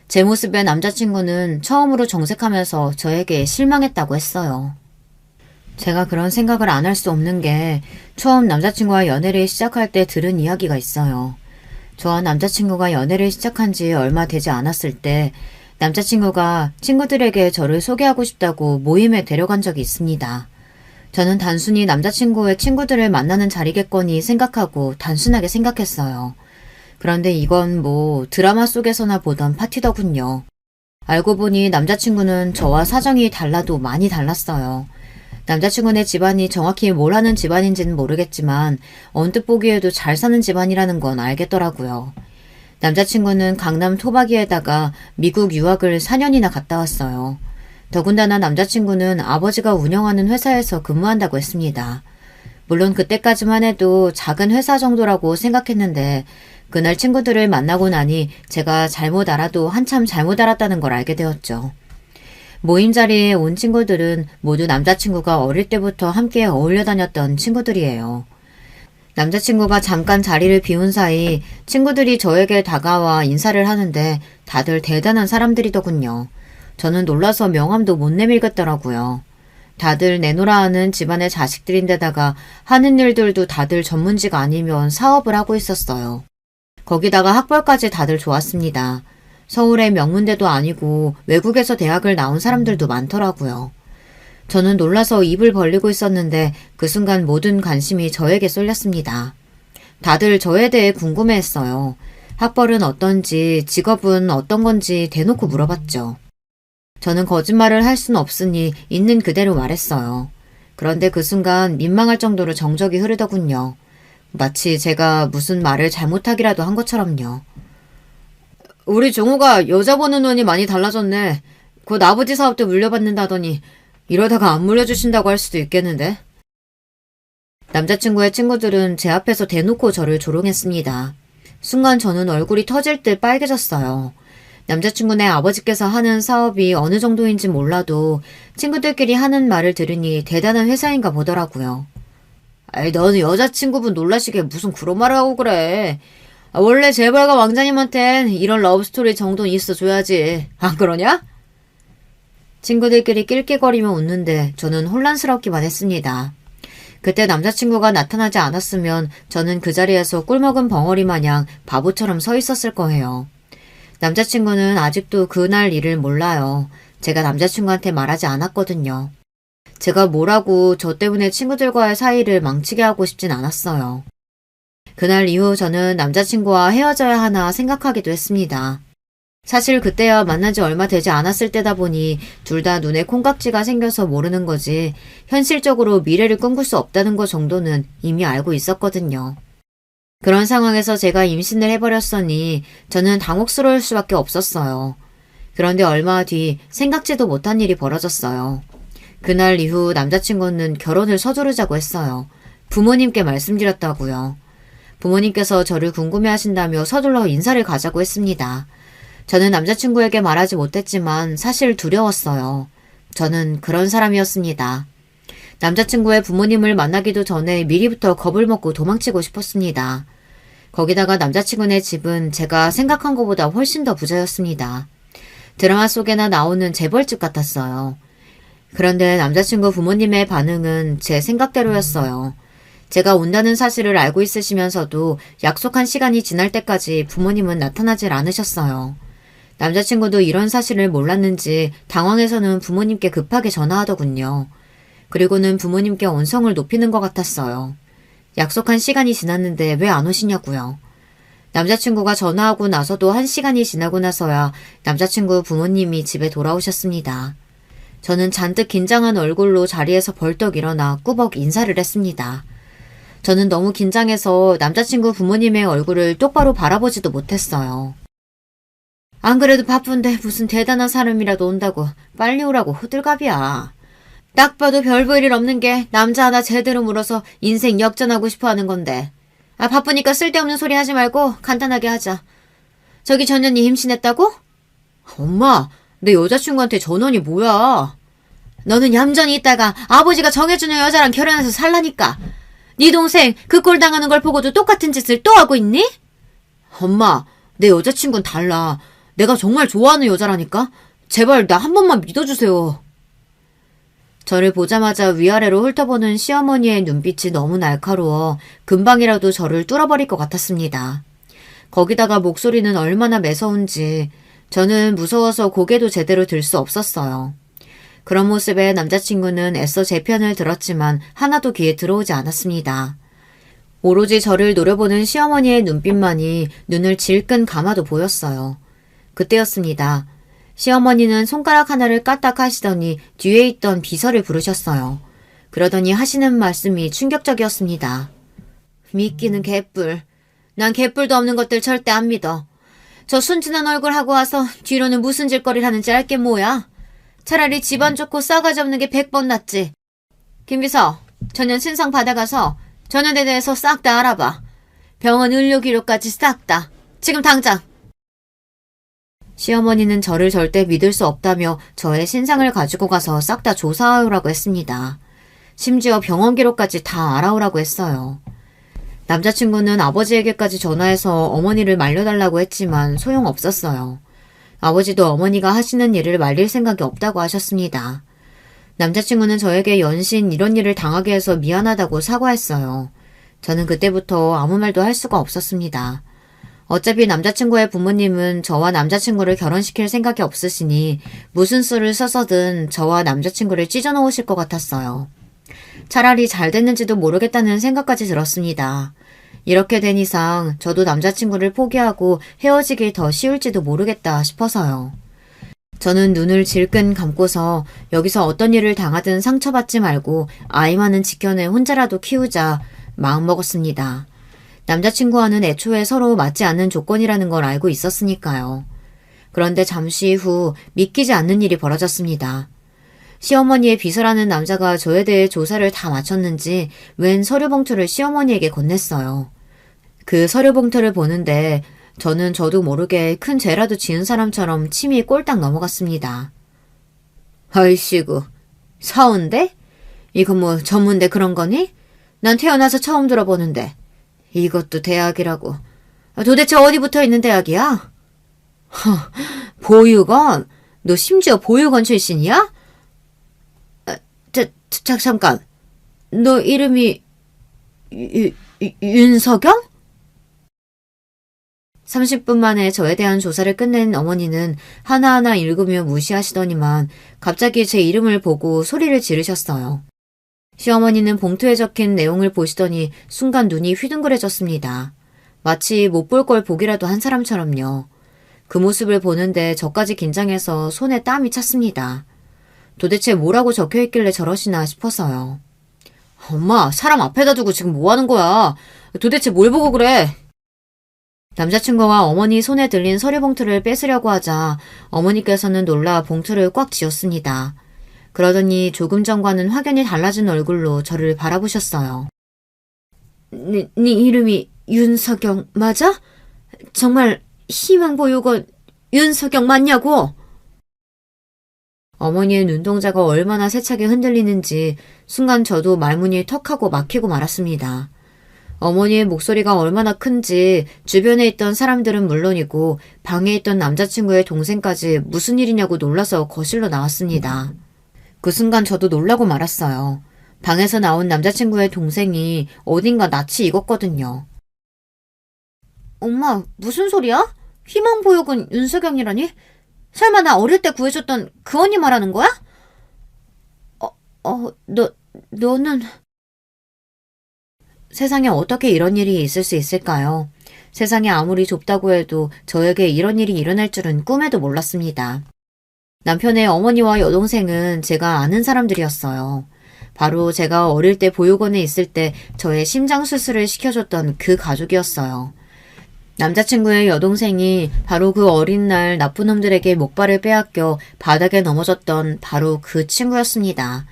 제 모습에 남자친구는 처음으로 정색하면서 저에게 실망했다고 했어요. 제가 그런 생각을 안 할 수 없는 게 처음 남자친구와 연애를 시작할 때 들은 이야기가 있어요. 저와 남자친구가 연애를 시작한 지 얼마 되지 않았을 때 남자친구가 친구들에게 저를 소개하고 싶다고 모임에 데려간 적이 있습니다. 저는 단순히 남자친구의 친구들을 만나는 자리겠거니 생각하고 단순하게 생각했어요. 그런데 이건 뭐 드라마 속에서나 보던 파티더군요. 알고 보니 남자친구는 저와 사정이 달라도 많이 달랐어요. 남자친구네 집안이 정확히 뭘 하는 집안인지는 모르겠지만 언뜻 보기에도 잘 사는 집안이라는 건 알겠더라고요. 남자친구는 강남 토박이에다가 미국 유학을 4년이나 갔다 왔어요. 더군다나 남자친구는 아버지가 운영하는 회사에서 근무한다고 했습니다. 물론 그때까지만 해도 작은 회사 정도라고 생각했는데 그날 친구들을 만나고 나니 제가 잘못 알아도 한참 잘못 알았다는 걸 알게 되었죠. 모임 자리에 온 친구들은 모두 남자친구가 어릴 때부터 함께 어울려 다녔던 친구들이에요. 남자친구가 잠깐 자리를 비운 사이 친구들이 저에게 다가와 인사를 하는데 다들 대단한 사람들이더군요. 저는 놀라서 명함도 못 내밀겠더라고요. 다들 내노라 하는 집안의 자식들인데다가 하는 일들도 다들 전문지가 아니면 사업을 하고 있었어요. 거기다가 학벌까지 다들 좋았습니다. 서울의 명문대도 아니고 외국에서 대학을 나온 사람들도 많더라고요. 저는 놀라서 입을 벌리고 있었는데 그 순간 모든 관심이 저에게 쏠렸습니다. 다들 저에 대해 궁금해했어요. 학벌은 어떤지, 직업은 어떤 건지 대놓고 물어봤죠. 저는 거짓말을 할 수는 없으니 있는 그대로 말했어요. 그런데 그 순간 민망할 정도로 정적이 흐르더군요. 마치 제가 무슨 말을 잘못하기라도 한 것처럼요. 우리 종호가 여자 보는 눈이 많이 달라졌네. 곧 아버지 사업도 물려받는다더니 이러다가 안 물려주신다고 할 수도 있겠는데? 남자친구의 친구들은 제 앞에서 대놓고 저를 조롱했습니다. 순간 저는 얼굴이 터질 듯 빨개졌어요. 남자친구네 아버지께서 하는 사업이 어느 정도인지 몰라도 친구들끼리 하는 말을 들으니 대단한 회사인가 보더라고요. 아이, 너는 여자친구분 놀라시게 무슨 그런 말을 하고 그래. 원래 재벌가 왕자님한텐 이런 러브스토리 정도는 있어줘야지. 안 그러냐? 친구들끼리 낄낄거리며 웃는데 저는 혼란스럽기만 했습니다. 그때 남자친구가 나타나지 않았으면 저는 그 자리에서 꿀먹은 벙어리 마냥 바보처럼 서 있었을 거예요. 남자친구는 아직도 그날 일을 몰라요. 제가 남자친구한테 말하지 않았거든요. 제가 뭐라고 저 때문에 친구들과의 사이를 망치게 하고 싶진 않았어요. 그날 이후 저는 남자친구와 헤어져야 하나 생각하기도 했습니다. 사실 그때야 만난 지 얼마 되지 않았을 때다 보니 둘 다 눈에 콩깍지가 생겨서 모르는 거지 현실적으로 미래를 꿈꿀 수 없다는 것 정도는 이미 알고 있었거든요. 그런 상황에서 제가 임신을 해버렸으니 저는 당혹스러울 수밖에 없었어요. 그런데 얼마 뒤 생각지도 못한 일이 벌어졌어요. 그날 이후 남자친구는 결혼을 서두르자고 했어요. 부모님께 말씀드렸다고요. 부모님께서 저를 궁금해하신다며 서둘러 인사를 가자고 했습니다. 저는 남자친구에게 말하지 못했지만 사실 두려웠어요. 저는 그런 사람이었습니다. 남자친구의 부모님을 만나기도 전에 미리부터 겁을 먹고 도망치고 싶었습니다. 거기다가 남자친구네 집은 제가 생각한 것보다 훨씬 더 부자였습니다. 드라마 속에나 나오는 재벌집 같았어요. 그런데 남자친구 부모님의 반응은 제 생각대로였어요. 제가 온다는 사실을 알고 있으시면서도 약속한 시간이 지날 때까지 부모님은 나타나질 않으셨어요. 남자친구도 이런 사실을 몰랐는지 당황해서는 부모님께 급하게 전화하더군요. 그리고는 부모님께 언성을 높이는 것 같았어요. 약속한 시간이 지났는데 왜 안 오시냐고요. 남자친구가 전화하고 나서도 1시간이 지나고 나서야 남자친구 부모님이 집에 돌아오셨습니다. 저는 잔뜩 긴장한 얼굴로 자리에서 벌떡 일어나 꾸벅 인사를 했습니다. 저는 너무 긴장해서 남자친구 부모님의 얼굴을 똑바로 바라보지도 못했어요. 안 그래도 바쁜데 무슨 대단한 사람이라도 온다고 빨리 오라고 호들갑이야. 딱 봐도 별 볼 일 없는 게 남자 하나 제대로 물어서 인생 역전하고 싶어 하는 건데. 바쁘니까 쓸데없는 소리 하지 말고 간단하게 하자. 저기 전현이 임신했다고? 엄마, 내 여자친구한테 전원이 뭐야? 너는 얌전히 있다가 아버지가 정해주는 여자랑 결혼해서 살라니까. 네 동생 그 꼴 당하는 걸 보고도 똑같은 짓을 또 하고 있니? 엄마, 내 여자친구는 달라. 내가 정말 좋아하는 여자라니까? 제발 나 한 번만 믿어주세요. 저를 보자마자 위아래로 훑어보는 시어머니의 눈빛이 너무 날카로워 금방이라도 저를 뚫어버릴 것 같았습니다. 거기다가 목소리는 얼마나 매서운지 저는 무서워서 고개도 제대로 들 수 없었어요. 그런 모습에 남자친구는 애써 제 편을 들었지만 하나도 귀에 들어오지 않았습니다. 오로지 저를 노려보는 시어머니의 눈빛만이 눈을 질끈 감아도 보였어요. 그때였습니다. 시어머니는 손가락 하나를 까딱 하시더니 뒤에 있던 비서를 부르셨어요. 그러더니 하시는 말씀이 충격적이었습니다. 믿기는 개뿔. 난 개뿔도 없는 것들 절대 안 믿어. 저 순진한 얼굴 하고 와서 뒤로는 무슨 짓거리를 하는지 알게 뭐야. 차라리 집안 좋고 싸가지 없는 게 100번 낫지. 김비서, 전현 신상 받아가서 전현에 대해서 싹 다 알아봐. 병원 의료기록까지 싹 다. 지금 당장. 시어머니는 저를 절대 믿을 수 없다며 저의 신상을 가지고 가서 싹 다 조사하라고 했습니다. 심지어 병원 기록까지 다 알아오라고 했어요. 남자친구는 아버지에게까지 전화해서 어머니를 말려달라고 했지만 소용없었어요. 아버지도 어머니가 하시는 일을 말릴 생각이 없다고 하셨습니다. 남자친구는 저에게 연신 이런 일을 당하게 해서 미안하다고 사과했어요. 저는 그때부터 아무 말도 할 수가 없었습니다. 어차피 남자친구의 부모님은 저와 남자친구를 결혼시킬 생각이 없으시니 무슨 수를 써서든 저와 남자친구를 찢어놓으실 것 같았어요. 차라리 잘 됐는지도 모르겠다는 생각까지 들었습니다. 이렇게 된 이상 저도 남자친구를 포기하고 헤어지기 더 쉬울지도 모르겠다 싶어서요. 저는 눈을 질끈 감고서 여기서 어떤 일을 당하든 상처받지 말고 아이만은 지켜내 혼자라도 키우자 마음먹었습니다. 남자친구와는 애초에 서로 맞지 않는 조건이라는 걸 알고 있었으니까요. 그런데 잠시 후 믿기지 않는 일이 벌어졌습니다. 시어머니의 비서라는 남자가 저에 대해 조사를 다 마쳤는지 웬 서류 봉투를 시어머니에게 건넸어요. 그 서류 봉투를 보는데 저도 모르게 큰 죄라도 지은 사람처럼 침이 꼴딱 넘어갔습니다. 아이씨구, 사온대? 이거 뭐 전문대 그런 거니? 난 태어나서 처음 들어보는데. 이것도 대학이라고. 도대체 어디 붙어있는 대학이야? 보육원? 너 심지어 보육원 출신이야? 잠깐. 너 이름이 윤석영? 30분 만에 저에 대한 조사를 끝낸 어머니는 하나하나 읽으며 무시하시더니만 갑자기 제 이름을 보고 소리를 지르셨어요. 시어머니는 봉투에 적힌 내용을 보시더니 순간 눈이 휘둥그레졌습니다. 마치 못 볼 걸 보기라도 한 사람처럼요. 그 모습을 보는데 저까지 긴장해서 손에 땀이 찼습니다. 도대체 뭐라고 적혀있길래 저러시나 싶어서요. 엄마, 사람 앞에다 두고 지금 뭐 하는 거야? 도대체 뭘 보고 그래? 남자친구와 어머니 손에 들린 서류 봉투를 뺏으려고 하자 어머니께서는 놀라 봉투를 꽉 쥐었습니다. 그러더니 조금 전과는 확연히 달라진 얼굴로 저를 바라보셨어요. 네 이름이 윤석영 맞아? 정말 희망보육원 윤석영 맞냐고? 어머니의 눈동자가 얼마나 세차게 흔들리는지 순간 저도 말문이 턱하고 막히고 말았습니다. 어머니의 목소리가 얼마나 큰지 주변에 있던 사람들은 물론이고 방에 있던 남자친구의 동생까지 무슨 일이냐고 놀라서 거실로 나왔습니다. 그 순간 저도 놀라고 말았어요. 방에서 나온 남자친구의 동생이 어딘가 낯이 익었거든요. 엄마, 무슨 소리야? 희망보육은 윤석영이라니? 설마 나 어릴 때 구해줬던 그 언니 말하는 거야? 너는... 세상에 어떻게 이런 일이 있을 수 있을까요? 세상이 아무리 좁다고 해도 저에게 이런 일이 일어날 줄은 꿈에도 몰랐습니다. 남편의 어머니와 여동생은 제가 아는 사람들이었어요. 바로 제가 어릴 때 보육원에 있을 때 저의 심장 수술을 시켜줬던 그 가족이었어요. 남자친구의 여동생이 바로 그 어린 날 나쁜 놈들에게 목발을 빼앗겨 바닥에 넘어졌던 바로 그 친구였습니다.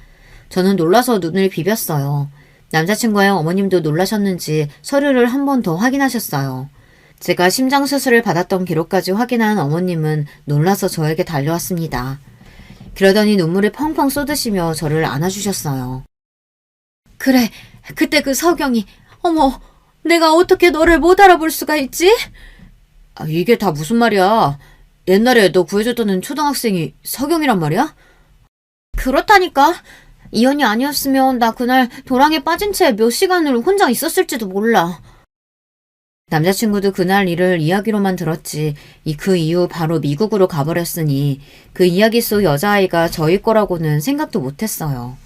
저는 놀라서 눈을 비볐어요. 남자친구의 어머님도 놀라셨는지 서류를 한 번 더 확인하셨어요. 제가 심장 수술을 받았던 기록까지 확인한 어머님은 놀라서 저에게 달려왔습니다. 그러더니 눈물을 펑펑 쏟으시며 저를 안아주셨어요. 그래, 그때 그 석영이, 어머, 내가 어떻게 너를 못 알아볼 수가 있지? 이게 다 무슨 말이야? 옛날에 너 구해줬던 초등학생이 석영이란 말이야? 그렇다니까. 이 언니 아니었으면 나 그날 도랑에 빠진 채 몇 시간을 혼자 있었을지도 몰라. 남자친구도 그날 일을 이야기로만 들었지 그 이후 바로 미국으로 가버렸으니 그 이야기 속 여자아이가 저일 거라고는 생각도 못했어요.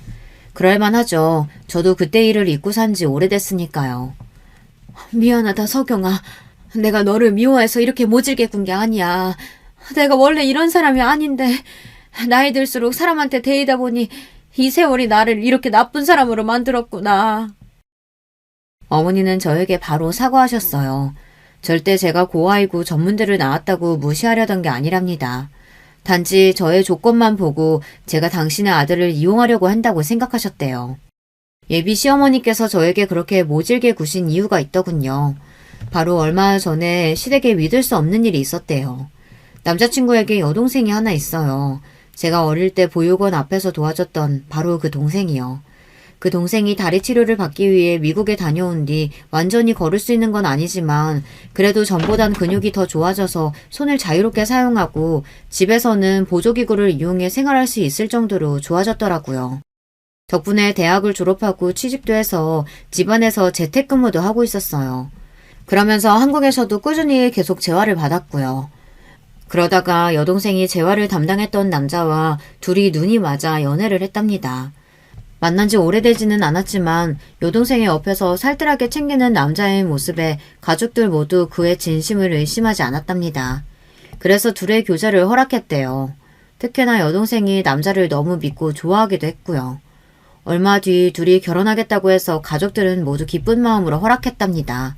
그럴만하죠. 저도 그때 일을 잊고 산 지 오래됐으니까요. 미안하다 석영아. 내가 너를 미워해서 이렇게 모질게 군 게 아니야. 내가 원래 이런 사람이 아닌데 나이 들수록 사람한테 데이다 보니 이 세월이 나를 이렇게 나쁜 사람으로 만들었구나. 어머니는 저에게 바로 사과하셨어요. 절대 제가 고아이고 전문대를 나왔다고 무시하려던 게 아니랍니다. 단지 저의 조건만 보고 제가 당신의 아들을 이용하려고 한다고 생각하셨대요. 예비 시어머니께서 저에게 그렇게 모질게 구신 이유가 있더군요. 바로 얼마 전에 시댁에 믿을 수 없는 일이 있었대요. 남자친구에게 여동생이 하나 있어요. 제가 어릴 때 보육원 앞에서 도와줬던 바로 그 동생이요. 그 동생이 다리 치료를 받기 위해 미국에 다녀온 뒤 완전히 걸을 수 있는 건 아니지만 그래도 전보단 근육이 더 좋아져서 손을 자유롭게 사용하고 집에서는 보조기구를 이용해 생활할 수 있을 정도로 좋아졌더라고요. 덕분에 대학을 졸업하고 취직도 해서 집안에서 재택근무도 하고 있었어요. 그러면서 한국에서도 꾸준히 계속 재활을 받았고요. 그러다가 여동생이 재활을 담당했던 남자와 둘이 눈이 맞아 연애를 했답니다. 만난 지 오래되지는 않았지만 여동생의 옆에서 살뜰하게 챙기는 남자의 모습에 가족들 모두 그의 진심을 의심하지 않았답니다. 그래서 둘의 교제를 허락했대요. 특히나 여동생이 남자를 너무 믿고 좋아하기도 했고요. 얼마 뒤 둘이 결혼하겠다고 해서 가족들은 모두 기쁜 마음으로 허락했답니다.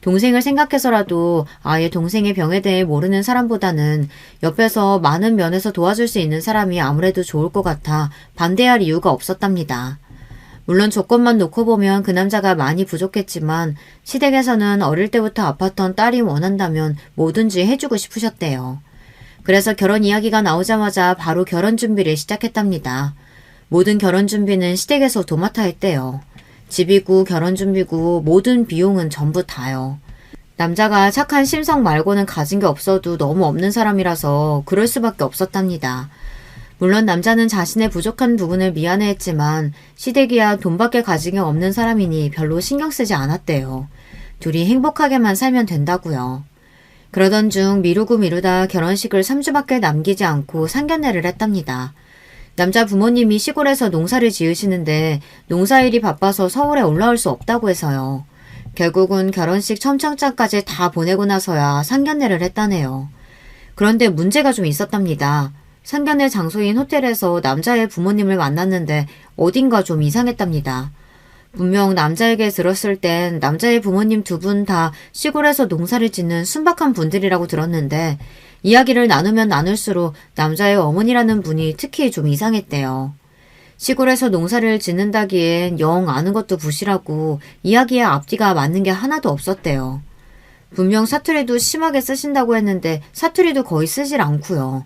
동생을 생각해서라도 아예 동생의 병에 대해 모르는 사람보다는 옆에서 많은 면에서 도와줄 수 있는 사람이 아무래도 좋을 것 같아 반대할 이유가 없었답니다. 물론 조건만 놓고 보면 그 남자가 많이 부족했지만 시댁에서는 어릴 때부터 아팠던 딸이 원한다면 뭐든지 해주고 싶으셨대요. 그래서 결혼 이야기가 나오자마자 바로 결혼 준비를 시작했답니다. 모든 결혼 준비는 시댁에서 도맡아 했대요. 집이고 결혼 준비고 모든 비용은 전부 다요. 남자가 착한 심성 말고는 가진 게 없어도 너무 없는 사람이라서 그럴 수밖에 없었답니다. 물론 남자는 자신의 부족한 부분을 미안해했지만 시댁이야 돈밖에 가진 게 없는 사람이니 별로 신경 쓰지 않았대요. 둘이 행복하게만 살면 된다고요. 그러던 중 미루고 미루다 결혼식을 3주밖에 남기지 않고 상견례를 했답니다. 남자 부모님이 시골에서 농사를 지으시는데 농사일이 바빠서 서울에 올라올 수 없다고 해서요. 결국은 결혼식 첨창장까지 다 보내고 나서야 상견례를 했다네요. 그런데 문제가 좀 있었답니다. 상견례 장소인 호텔에서 남자의 부모님을 만났는데 어딘가 좀 이상했답니다. 분명 남자에게 들었을 땐 남자의 부모님 두 분 다 시골에서 농사를 짓는 순박한 분들이라고 들었는데 이야기를 나누면 나눌수록 남자의 어머니라는 분이 특히 좀 이상했대요. 시골에서 농사를 짓는다기엔 영 아는 것도 부실하고 이야기의 앞뒤가 맞는 게 하나도 없었대요. 분명 사투리도 심하게 쓰신다고 했는데 사투리도 거의 쓰질 않고요.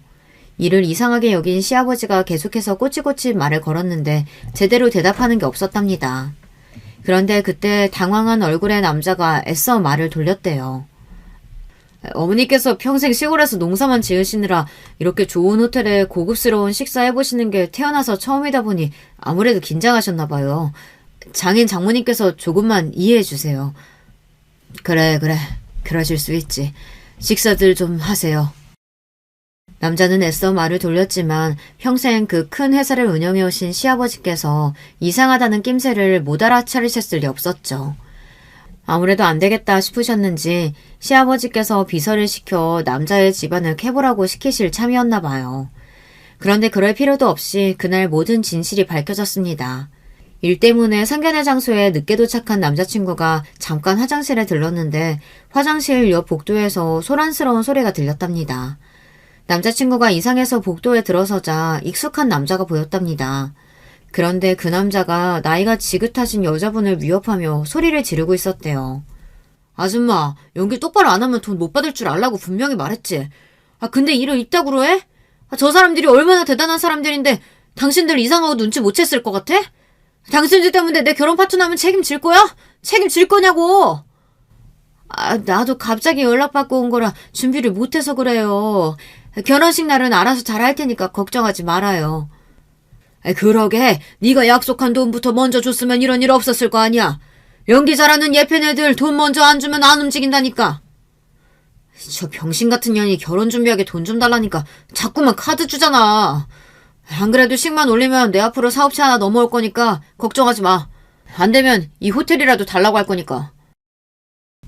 이를 이상하게 여긴 시아버지가 계속해서 꼬치꼬치 말을 걸었는데 제대로 대답하는 게 없었답니다. 그런데 그때 당황한 얼굴의 남자가 애써 말을 돌렸대요. 어머니께서 평생 시골에서 농사만 지으시느라 이렇게 좋은 호텔에 고급스러운 식사 해보시는 게 태어나서 처음이다 보니 아무래도 긴장하셨나 봐요. 장인 장모님께서 조금만 이해해 주세요. 그래. 그러실 수 있지. 식사들 좀 하세요. 남자는 애써 말을 돌렸지만 평생 그 큰 회사를 운영해 오신 시아버지께서 이상하다는 낌새를 못 알아차리셨을 리 없었죠. 아무래도 안 되겠다 싶으셨는지 시아버지께서 비서를 시켜 남자의 집안을 캐보라고 시키실 참이었나 봐요. 그런데 그럴 필요도 없이 그날 모든 진실이 밝혀졌습니다. 일 때문에 상견례 장소에 늦게 도착한 남자친구가 잠깐 화장실에 들렀는데 화장실 옆 복도에서 소란스러운 소리가 들렸답니다. 남자친구가 이상해서 복도에 들어서자 익숙한 남자가 보였답니다. 그런데 그 남자가 나이가 지긋하신 여자분을 위협하며 소리를 지르고 있었대요. 아줌마, 연기 똑바로 안 하면 돈 못 받을 줄 알라고 분명히 말했지. 근데 일을 이따구로 해? 저 사람들이 얼마나 대단한 사람들인데 당신들 이상하고 눈치 못 챘을 것 같아? 당신들 때문에 내 결혼 파토나면 책임질 거야? 책임질 거냐고! 나도 갑자기 연락받고 온 거라 준비를 못해서 그래요. 결혼식 날은 알아서 잘 할 테니까 걱정하지 말아요. 그러게 네가 약속한 돈부터 먼저 줬으면 이런 일 없었을 거 아니야. 연기 잘하는 예쁜 애들 돈 먼저 안 주면 안 움직인다니까. 저 병신 같은 년이 결혼 준비하게 돈 좀 달라니까 자꾸만 카드 주잖아. 안 그래도 식만 올리면 내 앞으로 사업체 하나 넘어올 거니까 걱정하지 마. 안 되면 이 호텔이라도 달라고 할 거니까.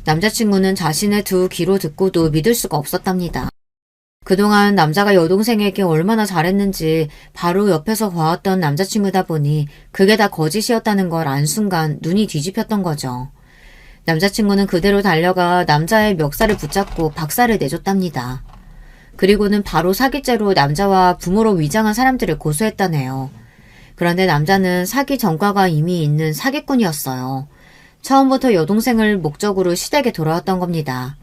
남자친구는 자신의 두 귀로 듣고도 믿을 수가 없었답니다. 그동안 남자가 여동생에게 얼마나 잘했는지 바로 옆에서 봐왔던 남자친구다 보니 그게 다 거짓이었다는 걸 안 순간 눈이 뒤집혔던 거죠. 남자친구는 그대로 달려가 남자의 멱살을 붙잡고 박살을 내줬답니다. 그리고는 바로 사기죄로 남자와 부모로 위장한 사람들을 고소했다네요. 그런데 남자는 사기 전과가 이미 있는 사기꾼이었어요. 처음부터 여동생을 목적으로 시댁에 돌아왔던 겁니다.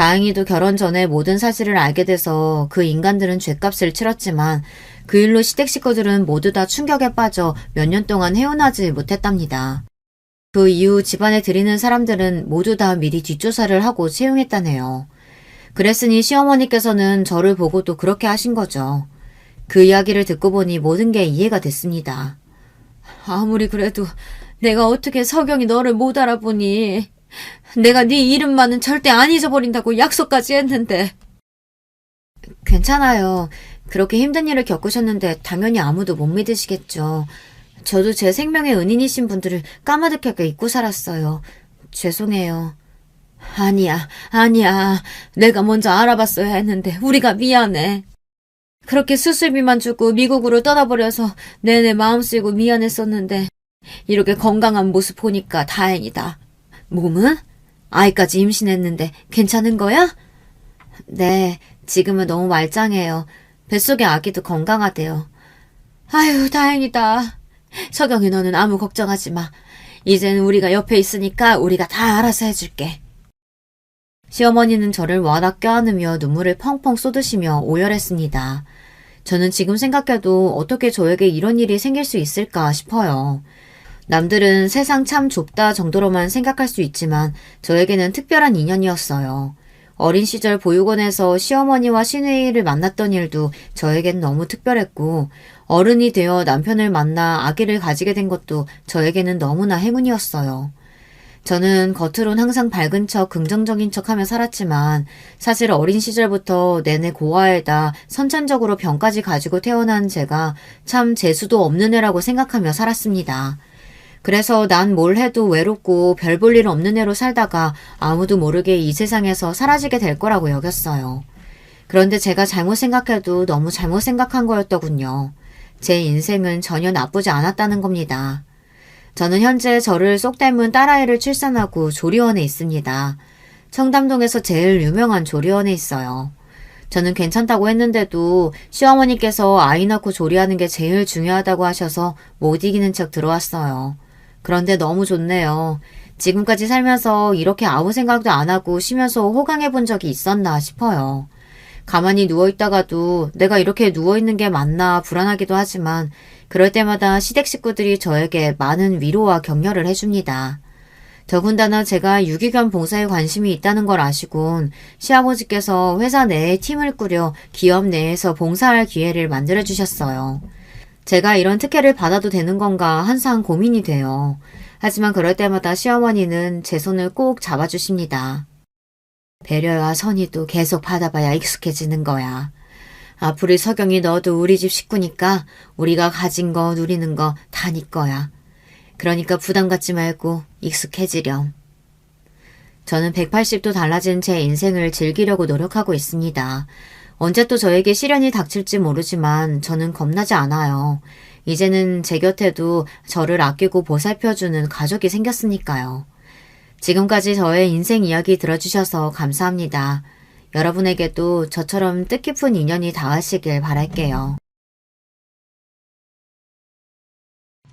다행히도 결혼 전에 모든 사실을 알게 돼서 그 인간들은 죗값을 치렀지만 그 일로 시댁 식구들은 모두 다 충격에 빠져 몇 년 동안 헤어나지 못했답니다. 그 이후 집안에 들이는 사람들은 모두 다 미리 뒷조사를 하고 채용했다네요. 그랬으니 시어머니께서는 저를 보고도 그렇게 하신 거죠. 그 이야기를 듣고 보니 모든 게 이해가 됐습니다. 아무리 그래도 내가 어떻게 석영이 너를 못 알아보니. 내가 네 이름만은 절대 안 잊어버린다고 약속까지 했는데. 괜찮아요. 그렇게 힘든 일을 겪으셨는데 당연히 아무도 못 믿으시겠죠. 저도 제 생명의 은인이신 분들을 까마득하게 잊고 살았어요. 죄송해요. 아니야. 내가 먼저 알아봤어야 했는데 우리가 미안해. 그렇게 수술비만 주고 미국으로 떠나버려서 내내 마음 쓰이고 미안했었는데 이렇게 건강한 모습 보니까 다행이다. 몸은? 아이까지 임신했는데 괜찮은 거야? 네, 지금은 너무 말짱해요. 뱃속의 아기도 건강하대요. 아유, 다행이다. 석영이 너는 아무 걱정하지 마. 이제는 우리가 옆에 있으니까 우리가 다 알아서 해줄게. 시어머니는 저를 워낙 껴안으며 눈물을 펑펑 쏟으시며 오열했습니다. 저는 지금 생각해도 어떻게 저에게 이런 일이 생길 수 있을까 싶어요. 남들은 세상 참 좁다 정도로만 생각할 수 있지만 저에게는 특별한 인연이었어요. 어린 시절 보육원에서 시어머니와 시누이를 만났던 일도 저에겐 너무 특별했고 어른이 되어 남편을 만나 아기를 가지게 된 것도 저에게는 너무나 행운이었어요. 저는 겉으론 항상 밝은 척 긍정적인 척하며 살았지만 사실 어린 시절부터 내내 고아에다 선천적으로 병까지 가지고 태어난 제가 참 재수도 없는 애라고 생각하며 살았습니다. 그래서 난 뭘 해도 외롭고 별 볼 일 없는 애로 살다가 아무도 모르게 이 세상에서 사라지게 될 거라고 여겼어요. 그런데 제가 잘못 생각해도 너무 잘못 생각한 거였더군요. 제 인생은 전혀 나쁘지 않았다는 겁니다. 저는 현재 저를 쏙 닮은 딸아이를 출산하고 조리원에 있습니다. 청담동에서 제일 유명한 조리원에 있어요. 저는 괜찮다고 했는데도 시어머니께서 아이 낳고 조리하는 게 제일 중요하다고 하셔서 못 이기는 척 들어왔어요. 그런데 너무 좋네요. 지금까지 살면서 이렇게 아무 생각도 안 하고 쉬면서 호강해 본 적이 있었나 싶어요. 가만히 누워있다가도 내가 이렇게 누워있는 게 맞나 불안하기도 하지만 그럴 때마다 시댁 식구들이 저에게 많은 위로와 격려를 해줍니다. 더군다나 제가 유기견 봉사에 관심이 있다는 걸 아시곤 시아버지께서 회사 내에 팀을 꾸려 기업 내에서 봉사할 기회를 만들어주셨어요. 제가 이런 특혜를 받아도 되는 건가 항상 고민이 돼요. 하지만 그럴 때마다 시어머니는 제 손을 꼭 잡아주십니다. 배려와 선의도 계속 받아봐야 익숙해지는 거야. 앞으로 석영이 너도 우리 집 식구니까 우리가 가진 거 누리는 거 다 네 거야. 그러니까 부담 갖지 말고 익숙해지렴. 저는 180도 달라진 제 인생을 즐기려고 노력하고 있습니다. 언제 또 저에게 시련이 닥칠지 모르지만 저는 겁나지 않아요. 이제는 제 곁에도 저를 아끼고 보살펴주는 가족이 생겼으니까요. 지금까지 저의 인생 이야기 들어주셔서 감사합니다. 여러분에게도 저처럼 뜻깊은 인연이 닿으시길 바랄게요.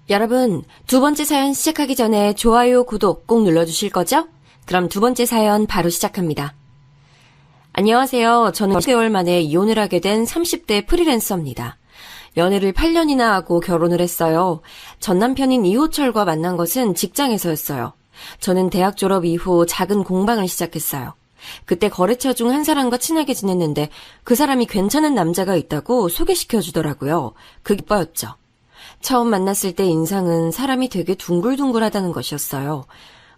여러분, 두 번째 사연 시작하기 전에 좋아요, 구독 꼭 눌러주실 거죠? 그럼 두 번째 사연 바로 시작합니다. 안녕하세요. 저는 10개월 만에 이혼을 하게 된 30대 프리랜서입니다. 연애를 8년이나 하고 결혼을 했어요. 전 남편인 이호철과 만난 것은 직장에서였어요. 저는 대학 졸업 이후 작은 공방을 시작했어요. 그때 거래처 중 한 사람과 친하게 지냈는데 그 사람이 괜찮은 남자가 있다고 소개시켜주더라고요. 그게 오빠였죠. 처음 만났을 때 인상은 사람이 되게 둥글둥글하다는 것이었어요.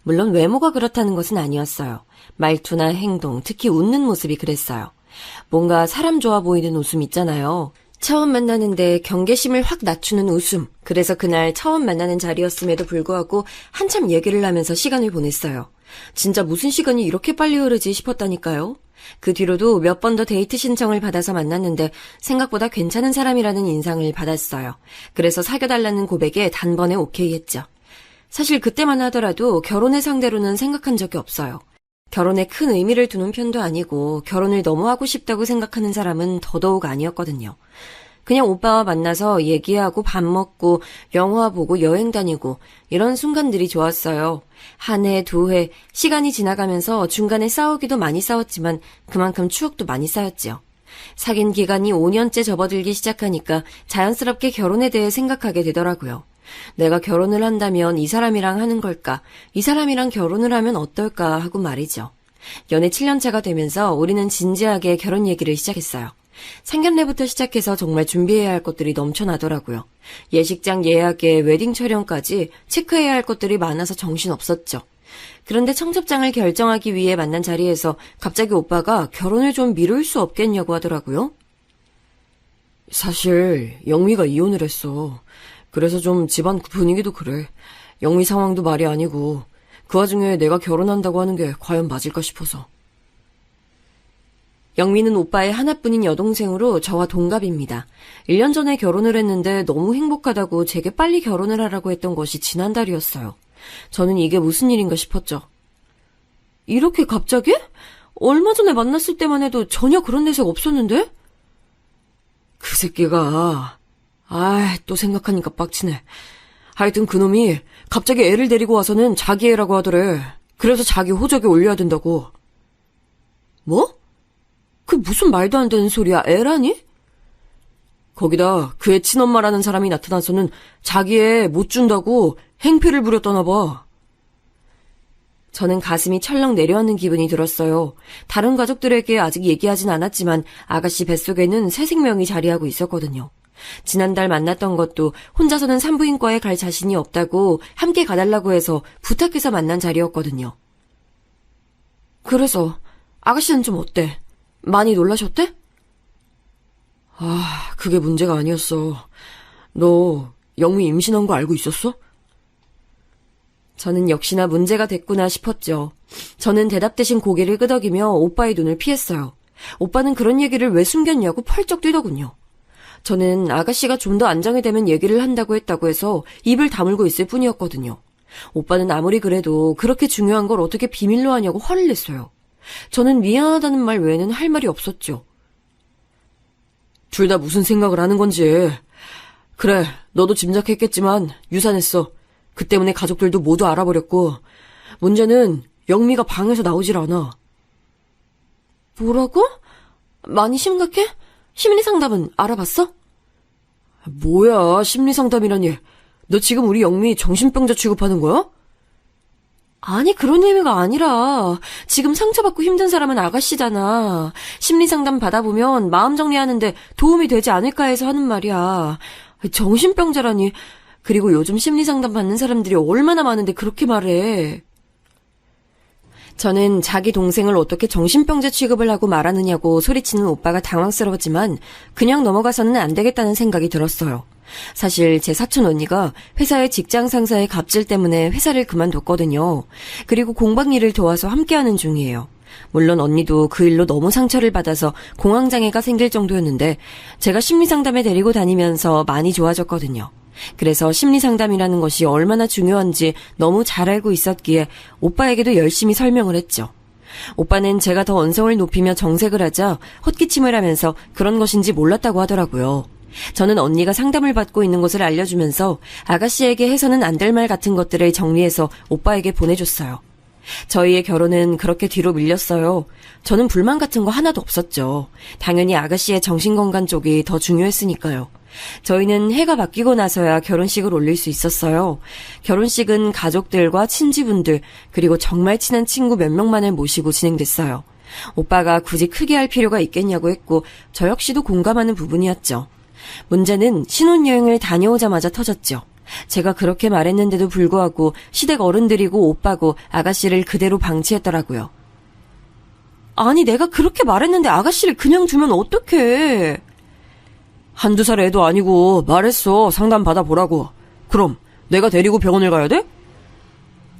물론 외모가 그렇다는 것은 아니었어요. 말투나 행동, 특히 웃는 모습이 그랬어요. 뭔가 사람 좋아 보이는 웃음 있잖아요. 처음 만나는데 경계심을 확 낮추는 웃음. 그래서 그날 처음 만나는 자리였음에도 불구하고 한참 얘기를 하면서 시간을 보냈어요. 진짜 무슨 시간이 이렇게 빨리 흐르지 싶었다니까요. 그 뒤로도 몇 번 더 데이트 신청을 받아서 만났는데 생각보다 괜찮은 사람이라는 인상을 받았어요. 그래서 사귀어달라는 고백에 단번에 오케이 했죠. 사실 그때만 하더라도 결혼을 상대로는 생각한 적이 없어요. 결혼에 큰 의미를 두는 편도 아니고 결혼을 너무 하고 싶다고 생각하는 사람은 더더욱 아니었거든요. 그냥 오빠와 만나서 얘기하고 밥 먹고 영화 보고 여행 다니고 이런 순간들이 좋았어요. 한 해, 두 해, 시간이 지나가면서 중간에 싸우기도 많이 싸웠지만 그만큼 추억도 많이 쌓였죠. 사귄 기간이 5년째 접어들기 시작하니까 자연스럽게 결혼에 대해 생각하게 되더라고요. 내가 결혼을 한다면 이 사람이랑 하는 걸까? 이 사람이랑 결혼을 하면 어떨까? 하고 말이죠. 연애 7년차가 되면서 우리는 진지하게 결혼 얘기를 시작했어요. 상견례부터 시작해서 정말 준비해야 할 것들이 넘쳐나더라고요. 예식장 예약에 웨딩 촬영까지 체크해야 할 것들이 많아서 정신없었죠. 그런데 청첩장을 결정하기 위해 만난 자리에서 갑자기 오빠가 결혼을 좀 미룰 수 없겠냐고 하더라고요. 사실 영미가 이혼을 했어. 그래서 좀 집안 분위기도 그래. 영미 상황도 말이 아니고 그 와중에 내가 결혼한다고 하는 게 과연 맞을까 싶어서. 영미는 오빠의 하나뿐인 여동생으로 저와 동갑입니다. 1년 전에 결혼을 했는데 너무 행복하다고 제게 빨리 결혼을 하라고 했던 것이 지난달이었어요. 저는 이게 무슨 일인가 싶었죠. 이렇게 갑자기? 얼마 전에 만났을 때만 해도 전혀 그런 내색 없었는데? 그 새끼가... 또 생각하니까 빡치네. 하여튼 그놈이 갑자기 애를 데리고 와서는 자기 애라고 하더래. 그래서 자기 호적에 올려야 된다고. 뭐? 그 무슨 말도 안 되는 소리야. 애라니? 거기다 그의 친엄마라는 사람이 나타나서는 자기 애 못 준다고 행패를 부렸다나 봐. 저는 가슴이 철렁 내려앉는 기분이 들었어요. 다른 가족들에게 아직 얘기하진 않았지만 아가씨 뱃속에는 새 생명이 자리하고 있었거든요. 지난달 만났던 것도 혼자서는 산부인과에 갈 자신이 없다고 함께 가달라고 해서 부탁해서 만난 자리였거든요. 그래서 아가씨는 좀 어때? 많이 놀라셨대? 그게 문제가 아니었어. 너 영미 임신한 거 알고 있었어? 저는 역시나 문제가 됐구나 싶었죠. 저는 대답 대신 고개를 끄덕이며 오빠의 눈을 피했어요. 오빠는 그런 얘기를 왜 숨겼냐고 펄쩍 뛰더군요. 저는 아가씨가 좀 더 안정이 되면 얘기를 한다고 했다고 해서 입을 다물고 있을 뿐이었거든요. 오빠는 아무리 그래도 그렇게 중요한 걸 어떻게 비밀로 하냐고 화를 냈어요. 저는 미안하다는 말 외에는 할 말이 없었죠. 둘 다 무슨 생각을 하는 건지. 그래, 너도 짐작했겠지만 유산했어. 그 때문에 가족들도 모두 알아버렸고 문제는 영미가 방에서 나오질 않아. 뭐라고? 많이 심각해? 심리상담은 알아봤어? 뭐야, 심리상담이라니. 너 지금 우리 영미 정신병자 취급하는 거야? 아니, 그런 의미가 아니라 지금 상처받고 힘든 사람은 아가씨잖아. 심리상담 받아보면 마음 정리하는데 도움이 되지 않을까 해서 하는 말이야. 정신병자라니. 그리고 요즘 심리상담 받는 사람들이 얼마나 많은데 그렇게 말해. 저는 자기 동생을 어떻게 정신병자 취급을 하고 말하느냐고 소리치는 오빠가 당황스러웠지만 그냥 넘어가서는 안 되겠다는 생각이 들었어요. 사실 제 사촌 언니가 회사의 직장 상사의 갑질 때문에 회사를 그만뒀거든요. 그리고 공방 일을 도와서 함께하는 중이에요. 물론 언니도 그 일로 너무 상처를 받아서 공황장애가 생길 정도였는데 제가 심리상담에 데리고 다니면서 많이 좋아졌거든요. 그래서 심리상담이라는 것이 얼마나 중요한지 너무 잘 알고 있었기에 오빠에게도 열심히 설명을 했죠. 오빠는 제가 더 언성을 높이며 정색을 하자 헛기침을 하면서 그런 것인지 몰랐다고 하더라고요. 저는 언니가 상담을 받고 있는 것을 알려주면서 아가씨에게 해서는 안 될 말 같은 것들을 정리해서 오빠에게 보내줬어요. 저희의 결혼은 그렇게 뒤로 밀렸어요. 저는 불만 같은 거 하나도 없었죠. 당연히 아가씨의 정신건강 쪽이 더 중요했으니까요. 저희는 해가 바뀌고 나서야 결혼식을 올릴 수 있었어요. 결혼식은 가족들과 친지분들 그리고 정말 친한 친구 몇 명만을 모시고 진행됐어요. 오빠가 굳이 크게 할 필요가 있겠냐고 했고 저 역시도 공감하는 부분이었죠. 문제는 신혼여행을 다녀오자마자 터졌죠. 제가 그렇게 말했는데도 불구하고 시댁 어른들이고 오빠고 아가씨를 그대로 방치했더라고요. 아니, 내가 그렇게 말했는데 아가씨를 그냥 두면 어떡해. 한두 살 애도 아니고 말했어. 상담 받아보라고. 그럼 내가 데리고 병원을 가야 돼?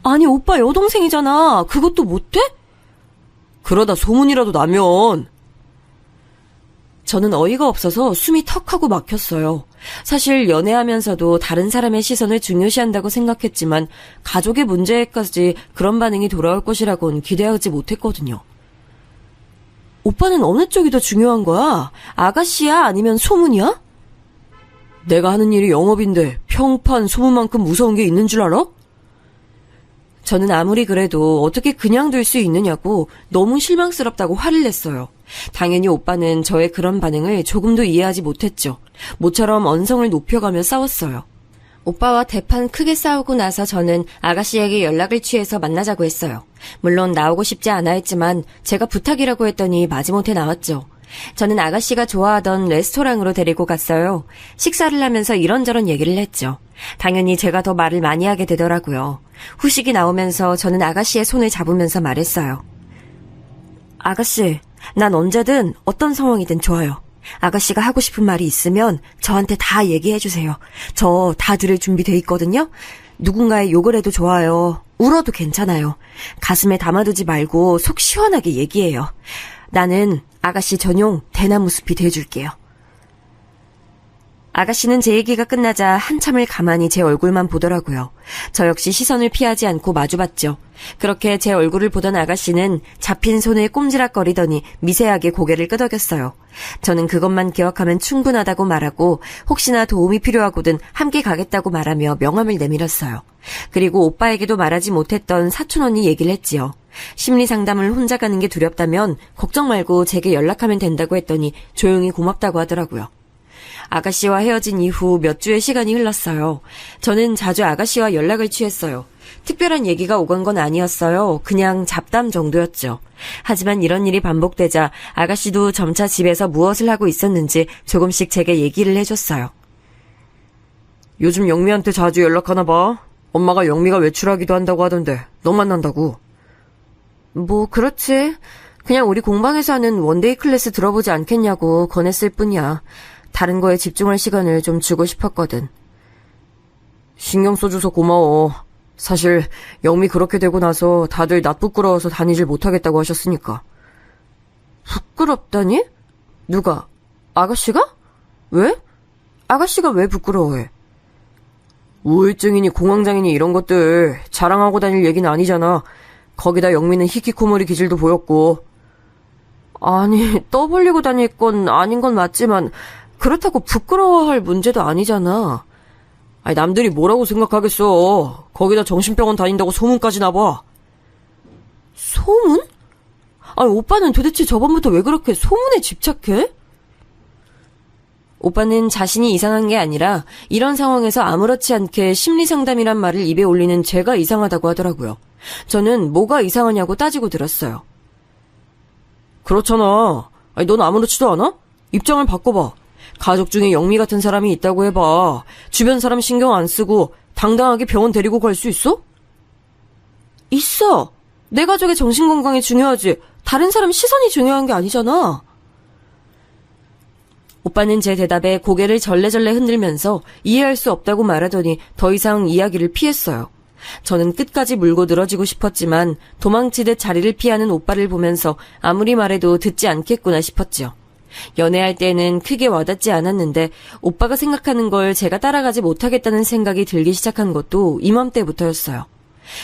아니, 오빠 여동생이잖아. 그것도 못해? 그러다 소문이라도 나면. 저는 어이가 없어서 숨이 턱하고 막혔어요. 사실 연애하면서도 다른 사람의 시선을 중요시한다고 생각했지만 가족의 문제에까지 그런 반응이 돌아올 것이라고는 기대하지 못했거든요. 오빠는 어느 쪽이 더 중요한 거야? 아가씨야? 아니면 소문이야? 내가 하는 일이 영업인데 평판 소문만큼 무서운 게 있는 줄 알아? 저는 아무리 그래도 어떻게 그냥 둘 수 있느냐고 너무 실망스럽다고 화를 냈어요. 당연히 오빠는 저의 그런 반응을 조금도 이해하지 못했죠. 모처럼 언성을 높여가며 싸웠어요. 오빠와 대판 크게 싸우고 나서 저는 아가씨에게 연락을 취해서 만나자고 했어요. 물론 나오고 싶지 않아 했지만 제가 부탁이라고 했더니 마지못해 나왔죠. 저는 아가씨가 좋아하던 레스토랑으로 데리고 갔어요. 식사를 하면서 이런저런 얘기를 했죠. 당연히 제가 더 말을 많이 하게 되더라고요. 후식이 나오면서 저는 아가씨의 손을 잡으면서 말했어요. 아가씨, 난 언제든 어떤 상황이든 좋아요. 아가씨가 하고 싶은 말이 있으면 저한테 다 얘기해주세요. 저 다 들을 준비돼 있거든요. 누군가의 욕을 해도 좋아요. 울어도 괜찮아요. 가슴에 담아두지 말고 속 시원하게 얘기해요. 나는 아가씨 전용 대나무 숲이 돼줄게요. 아가씨는 제 얘기가 끝나자 한참을 가만히 제 얼굴만 보더라고요. 저 역시 시선을 피하지 않고 마주봤죠. 그렇게 제 얼굴을 보던 아가씨는 잡힌 손을 꼼지락거리더니 미세하게 고개를 끄덕였어요. 저는 그것만 기억하면 충분하다고 말하고 혹시나 도움이 필요하거든 함께 가겠다고 말하며 명함을 내밀었어요. 그리고 오빠에게도 말하지 못했던 사촌 언니 얘기를 했지요. 심리상담을 혼자 가는 게 두렵다면 걱정 말고 제게 연락하면 된다고 했더니 조용히 고맙다고 하더라고요. 아가씨와 헤어진 이후 몇 주의 시간이 흘렀어요. 저는 자주 아가씨와 연락을 취했어요. 특별한 얘기가 오간 건 아니었어요. 그냥 잡담 정도였죠. 하지만 이런 일이 반복되자 아가씨도 점차 집에서 무엇을 하고 있었는지 조금씩 제게 얘기를 해줬어요. 요즘 영미한테 자주 연락하나 봐. 엄마가 영미가 외출하기도 한다고 하던데 너 만난다고. 뭐 그렇지. 그냥 우리 공방에서 하는 원데이 클래스 들어보지 않겠냐고 권했을 뿐이야. 다른 거에 집중할 시간을 좀 주고 싶었거든. 신경 써줘서 고마워. 사실 영미 그렇게 되고 나서 다들 나 부끄러워서 다니질 못하겠다고 하셨으니까. 부끄럽다니? 누가? 아가씨가? 왜? 아가씨가 왜 부끄러워해? 우울증이니 공황장애니 이런 것들 자랑하고 다닐 얘기는 아니잖아. 거기다 영미는 히키코모리 기질도 보였고. 아니, 떠벌리고 다닐 건 아닌 건 맞지만 그렇다고 부끄러워할 문제도 아니잖아. 아니, 남들이 뭐라고 생각하겠어. 거기다 정신병원 다닌다고 소문까지 나봐. 소문? 아니, 오빠는 도대체 저번부터 왜 그렇게 소문에 집착해? 오빠는 자신이 이상한 게 아니라 이런 상황에서 아무렇지 않게 심리상담이란 말을 입에 올리는 제가 이상하다고 하더라고요. 저는 뭐가 이상하냐고 따지고 들었어요. 그렇잖아. 아니, 넌 아무렇지도 않아? 입장을 바꿔봐. 가족 중에 영미 같은 사람이 있다고 해봐. 주변 사람 신경 안 쓰고 당당하게 병원 데리고 갈 수 있어? 있어. 내 가족의 정신건강이 중요하지. 다른 사람 시선이 중요한 게 아니잖아. 오빠는 제 대답에 고개를 절레절레 흔들면서 이해할 수 없다고 말하더니 더 이상 이야기를 피했어요. 저는 끝까지 물고 늘어지고 싶었지만 도망치듯 자리를 피하는 오빠를 보면서 아무리 말해도 듣지 않겠구나 싶었죠. 연애할 때는 크게 와닿지 않았는데 오빠가 생각하는 걸 제가 따라가지 못하겠다는 생각이 들기 시작한 것도 이맘때부터였어요.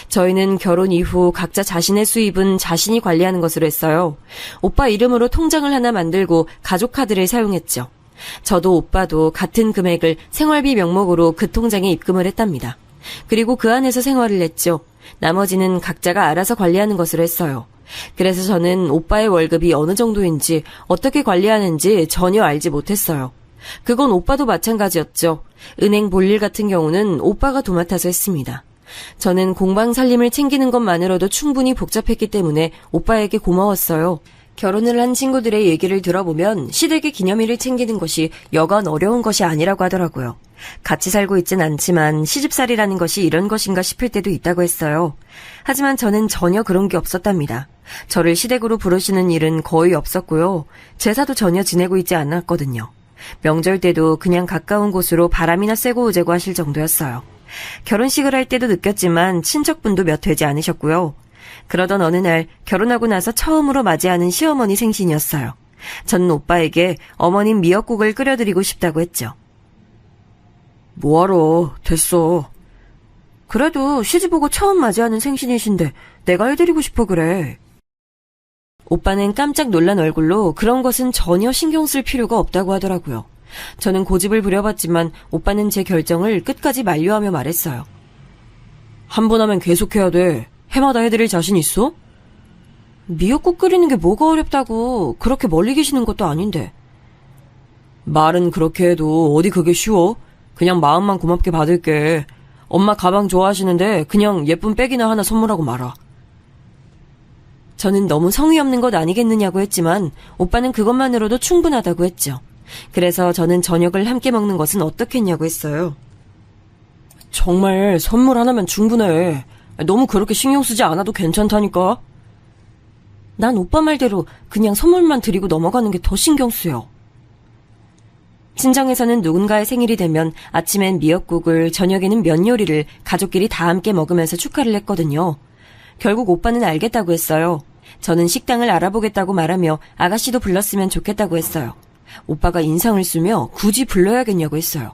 저희는 결혼 이후 각자 자신의 수입은 자신이 관리하는 것으로 했어요. 오빠 이름으로 통장을 하나 만들고 가족 카드를 사용했죠. 저도 오빠도 같은 금액을 생활비 명목으로 그 통장에 입금을 했답니다. 그리고 그 안에서 생활을 했죠. 나머지는 각자가 알아서 관리하는 것으로 했어요. 그래서 저는 오빠의 월급이 어느 정도인지 어떻게 관리하는지 전혀 알지 못했어요. 그건 오빠도 마찬가지였죠. 은행 볼일 같은 경우는 오빠가 도맡아서 했습니다. 저는 공방 살림을 챙기는 것만으로도 충분히 복잡했기 때문에 오빠에게 고마웠어요. 결혼을 한 친구들의 얘기를 들어보면 시댁의 기념일을 챙기는 것이 여간 어려운 것이 아니라고 하더라고요. 같이 살고 있진 않지만 시집살이라는 것이 이런 것인가 싶을 때도 있다고 했어요. 하지만 저는 전혀 그런 게 없었답니다. 저를 시댁으로 부르시는 일은 거의 없었고요. 제사도 전혀 지내고 있지 않았거든요. 명절 때도 그냥 가까운 곳으로 바람이나 쐬고 오자고 하실 정도였어요. 결혼식을 할 때도 느꼈지만 친척분도 몇 되지 않으셨고요. 그러던 어느 날 결혼하고 나서 처음으로 맞이하는 시어머니 생신이었어요. 저는 오빠에게 어머님 미역국을 끓여드리고 싶다고 했죠. 뭐하러, 됐어. 그래도 시집오고 처음 맞이하는 생신이신데 내가 해드리고 싶어 그래. 오빠는 깜짝 놀란 얼굴로 그런 것은 전혀 신경 쓸 필요가 없다고 하더라고요. 저는 고집을 부려봤지만 오빠는 제 결정을 끝까지 만류하며 말했어요. 한 번 하면 계속해야 돼. 해마다 해드릴 자신 있어? 미역국 끓이는 게 뭐가 어렵다고. 그렇게 멀리 계시는 것도 아닌데. 말은 그렇게 해도 어디 그게 쉬워? 그냥 마음만 고맙게 받을게. 엄마 가방 좋아하시는데 그냥 예쁜 백이나 하나 선물하고 말아. 저는 너무 성의 없는 것 아니겠느냐고 했지만 오빠는 그것만으로도 충분하다고 했죠. 그래서 저는 저녁을 함께 먹는 것은 어떻겠냐고 했어요. 정말 선물 하나면 충분해. 너무 그렇게 신경 쓰지 않아도 괜찮다니까. 난 오빠 말대로 그냥 선물만 드리고 넘어가는 게 더 신경 쓰여. 친정에서는 누군가의 생일이 되면 아침엔 미역국을, 저녁에는 면 요리를 가족끼리 다 함께 먹으면서 축하를 했거든요. 결국 오빠는 알겠다고 했어요. 저는 식당을 알아보겠다고 말하며 아가씨도 불렀으면 좋겠다고 했어요. 오빠가 인상을 쓰며 굳이 불러야겠냐고 했어요.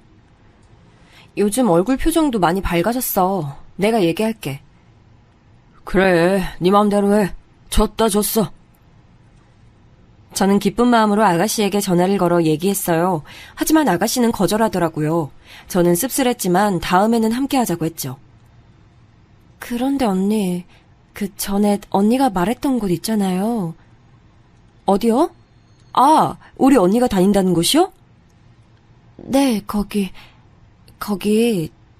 요즘 얼굴 표정도 많이 밝아졌어. 내가 얘기할게. 그래, 네 맘대로 해. 졌어. 저는 기쁜 마음으로 아가씨에게 전화를 걸어 얘기했어요. 하지만 아가씨는 거절하더라고요. 저는 씁쓸했지만 다음에는 함께 하자고 했죠. 그런데 언니, 그 전에 언니가 말했던 곳 있잖아요. 어디요? 아, 우리 언니가 다닌다는 곳이요? 네, 거기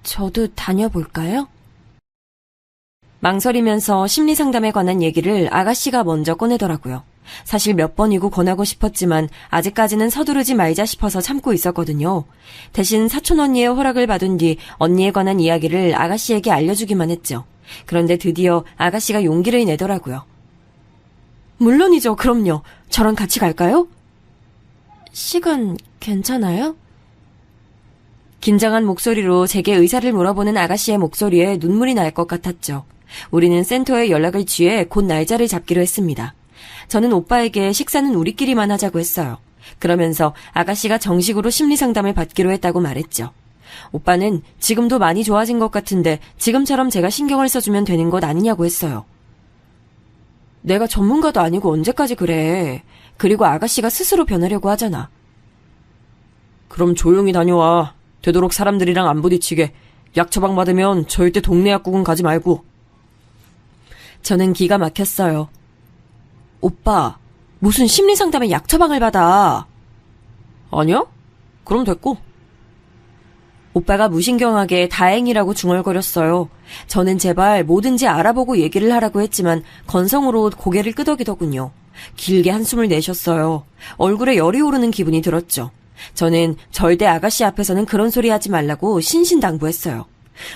저도 다녀볼까요? 망설이면서 심리상담에 관한 얘기를 아가씨가 먼저 꺼내더라고요. 사실 몇 번이고 권하고 싶었지만 아직까지는 서두르지 말자 싶어서 참고 있었거든요. 대신 사촌 언니의 허락을 받은 뒤 언니에 관한 이야기를 아가씨에게 알려주기만 했죠. 그런데 드디어 아가씨가 용기를 내더라고요. 물론이죠. 그럼요. 저랑 같이 갈까요? 시간 괜찮아요? 긴장한 목소리로 제게 의사를 물어보는 아가씨의 목소리에 눈물이 날 것 같았죠. 우리는 센터에 연락을 취해 곧 날짜를 잡기로 했습니다. 저는 오빠에게 식사는 우리끼리만 하자고 했어요. 그러면서 아가씨가 정식으로 심리상담을 받기로 했다고 말했죠. 오빠는 지금도 많이 좋아진 것 같은데 지금처럼 제가 신경을 써주면 되는 것 아니냐고 했어요. 내가 전문가도 아니고 언제까지 그래. 그리고 아가씨가 스스로 변하려고 하잖아. 그럼 조용히 다녀와. 되도록 사람들이랑 안 부딪히게. 약 처방 받으면 절대 동네 약국은 가지 말고. 저는 기가 막혔어요. 오빠, 무슨 심리상담에 약 처방을 받아? 아니야? 그럼 됐고. 오빠가 무신경하게 다행이라고 중얼거렸어요. 저는 제발 뭐든지 알아보고 얘기를 하라고 했지만 건성으로 고개를 끄덕이더군요. 길게 한숨을 내셨어요. 얼굴에 열이 오르는 기분이 들었죠. 저는 절대 아가씨 앞에서는 그런 소리 하지 말라고 신신당부했어요.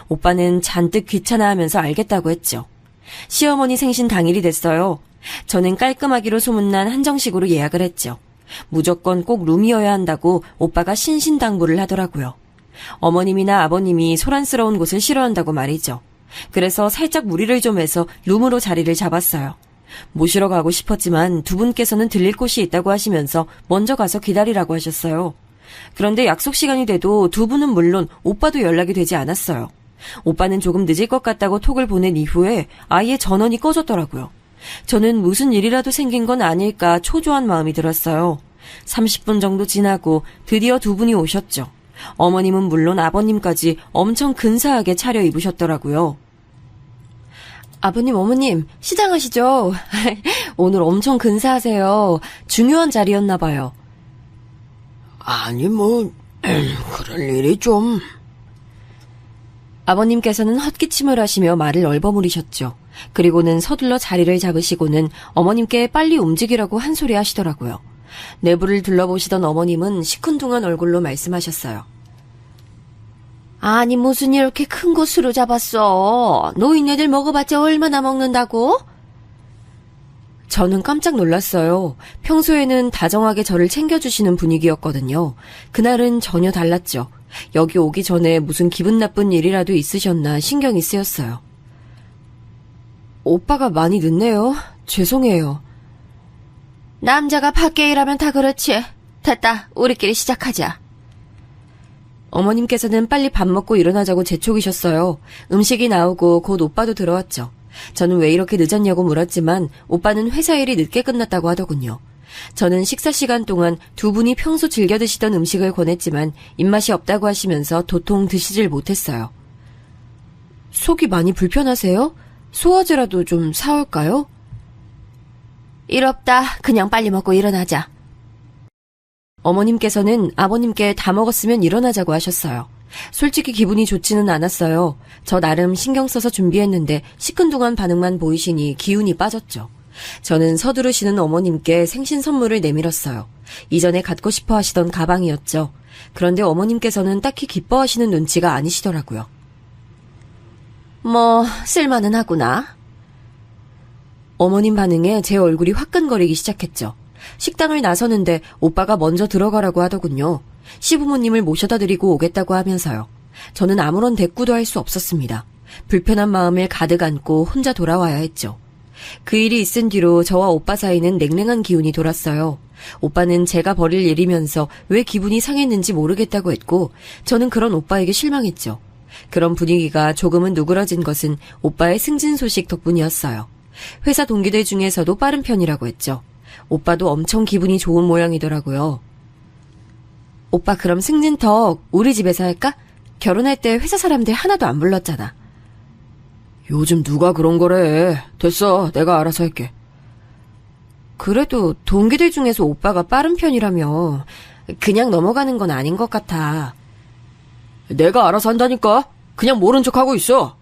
오빠는 잔뜩 귀찮아하면서 알겠다고 했죠. 시어머니 생신 당일이 됐어요. 저는 깔끔하기로 소문난 한정식으로 예약을 했죠. 무조건 꼭 룸이어야 한다고 오빠가 신신당부를 하더라고요. 어머님이나 아버님이 소란스러운 곳을 싫어한다고 말이죠. 그래서 살짝 무리를 좀 해서 룸으로 자리를 잡았어요. 모시러 가고 싶었지만 두 분께서는 들릴 곳이 있다고 하시면서 먼저 가서 기다리라고 하셨어요. 그런데 약속 시간이 돼도 두 분은 물론 오빠도 연락이 되지 않았어요. 오빠는 조금 늦을 것 같다고 톡을 보낸 이후에 아예 전원이 꺼졌더라고요. 저는 무슨 일이라도 생긴 건 아닐까 초조한 마음이 들었어요. 30분 정도 지나고 드디어 두 분이 오셨죠. 어머님은 물론 아버님까지 엄청 근사하게 차려입으셨더라고요. 아버님, 어머님, 시장하시죠? 오늘 엄청 근사하세요. 중요한 자리였나 봐요. 아니, 그럴 일이 좀. 아버님께서는 헛기침을 하시며 말을 얼버무리셨죠. 그리고는 서둘러 자리를 잡으시고는 어머님께 빨리 움직이라고 한 소리 하시더라고요. 내부를 둘러보시던 어머님은 시큰둥한 얼굴로 말씀하셨어요. 아니, 무슨 이렇게 큰 곳으로 잡았어? 노인네들 먹어봤자 얼마나 먹는다고? 저는 깜짝 놀랐어요. 평소에는 다정하게 저를 챙겨주시는 분위기였거든요. 그날은 전혀 달랐죠. 여기 오기 전에 무슨 기분 나쁜 일이라도 있으셨나 신경이 쓰였어요. 오빠가 많이 늦네요. 죄송해요. 남자가 밖에 일하면 다 그렇지. 됐다. 우리끼리 시작하자. 어머님께서는 빨리 밥 먹고 일어나자고 재촉이셨어요. 음식이 나오고 곧 오빠도 들어왔죠. 저는 왜 이렇게 늦었냐고 물었지만 오빠는 회사 일이 늦게 끝났다고 하더군요. 저는 식사 시간 동안 두 분이 평소 즐겨 드시던 음식을 권했지만 입맛이 없다고 하시면서 도통 드시질 못했어요. 속이 많이 불편하세요? 소화제라도 좀 사올까요? 일 없다. 그냥 빨리 먹고 일어나자. 어머님께서는 아버님께 다 먹었으면 일어나자고 하셨어요. 솔직히 기분이 좋지는 않았어요. 저 나름 신경 써서 준비했는데 시큰둥한 반응만 보이시니 기운이 빠졌죠. 저는 서두르시는 어머님께 생신 선물을 내밀었어요. 이전에 갖고 싶어 하시던 가방이었죠. 그런데 어머님께서는 딱히 기뻐하시는 눈치가 아니시더라고요. 뭐 쓸만은 하구나. 어머님 반응에 제 얼굴이 화끈거리기 시작했죠. 식당을 나서는데 오빠가 먼저 들어가라고 하더군요. 시부모님을 모셔다 드리고 오겠다고 하면서요. 저는 아무런 대꾸도 할 수 없었습니다. 불편한 마음을 가득 안고 혼자 돌아와야 했죠. 그 일이 있은 뒤로 저와 오빠 사이는 냉랭한 기운이 돌았어요. 오빠는 제가 벌일 일이면서 왜 기분이 상했는지 모르겠다고 했고 저는 그런 오빠에게 실망했죠. 그런 분위기가 조금은 누그러진 것은 오빠의 승진 소식 덕분이었어요. 회사 동기들 중에서도 빠른 편이라고 했죠. 오빠도 엄청 기분이 좋은 모양이더라고요. 오빠 그럼 승진턱 우리 집에서 할까? 결혼할 때 회사 사람들 하나도 안 불렀잖아. 요즘 누가 그런 거래. 됐어, 내가 알아서 할게. 그래도 동기들 중에서 오빠가 빠른 편이라며 그냥 넘어가는 건 아닌 것 같아. 내가 알아서 한다니까. 그냥 모른 척하고 있어.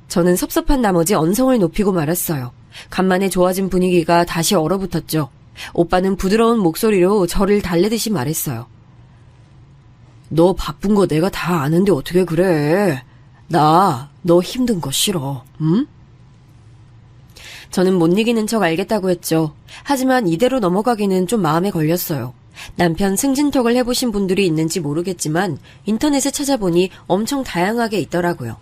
저는 섭섭한 나머지 언성을 높이고 말았어요. 간만에 좋아진 분위기가 다시 얼어붙었죠. 오빠는 부드러운 목소리로 저를 달래듯이 말했어요. 너 바쁜 거 내가 다 아는데 어떻게 그래. 나 너 힘든 거 싫어. 응? 저는 못 이기는 척 알겠다고 했죠. 하지만 이대로 넘어가기는 좀 마음에 걸렸어요. 남편 승진턱을 해보신 분들이 있는지 모르겠지만 인터넷에 찾아보니 엄청 다양하게 있더라고요.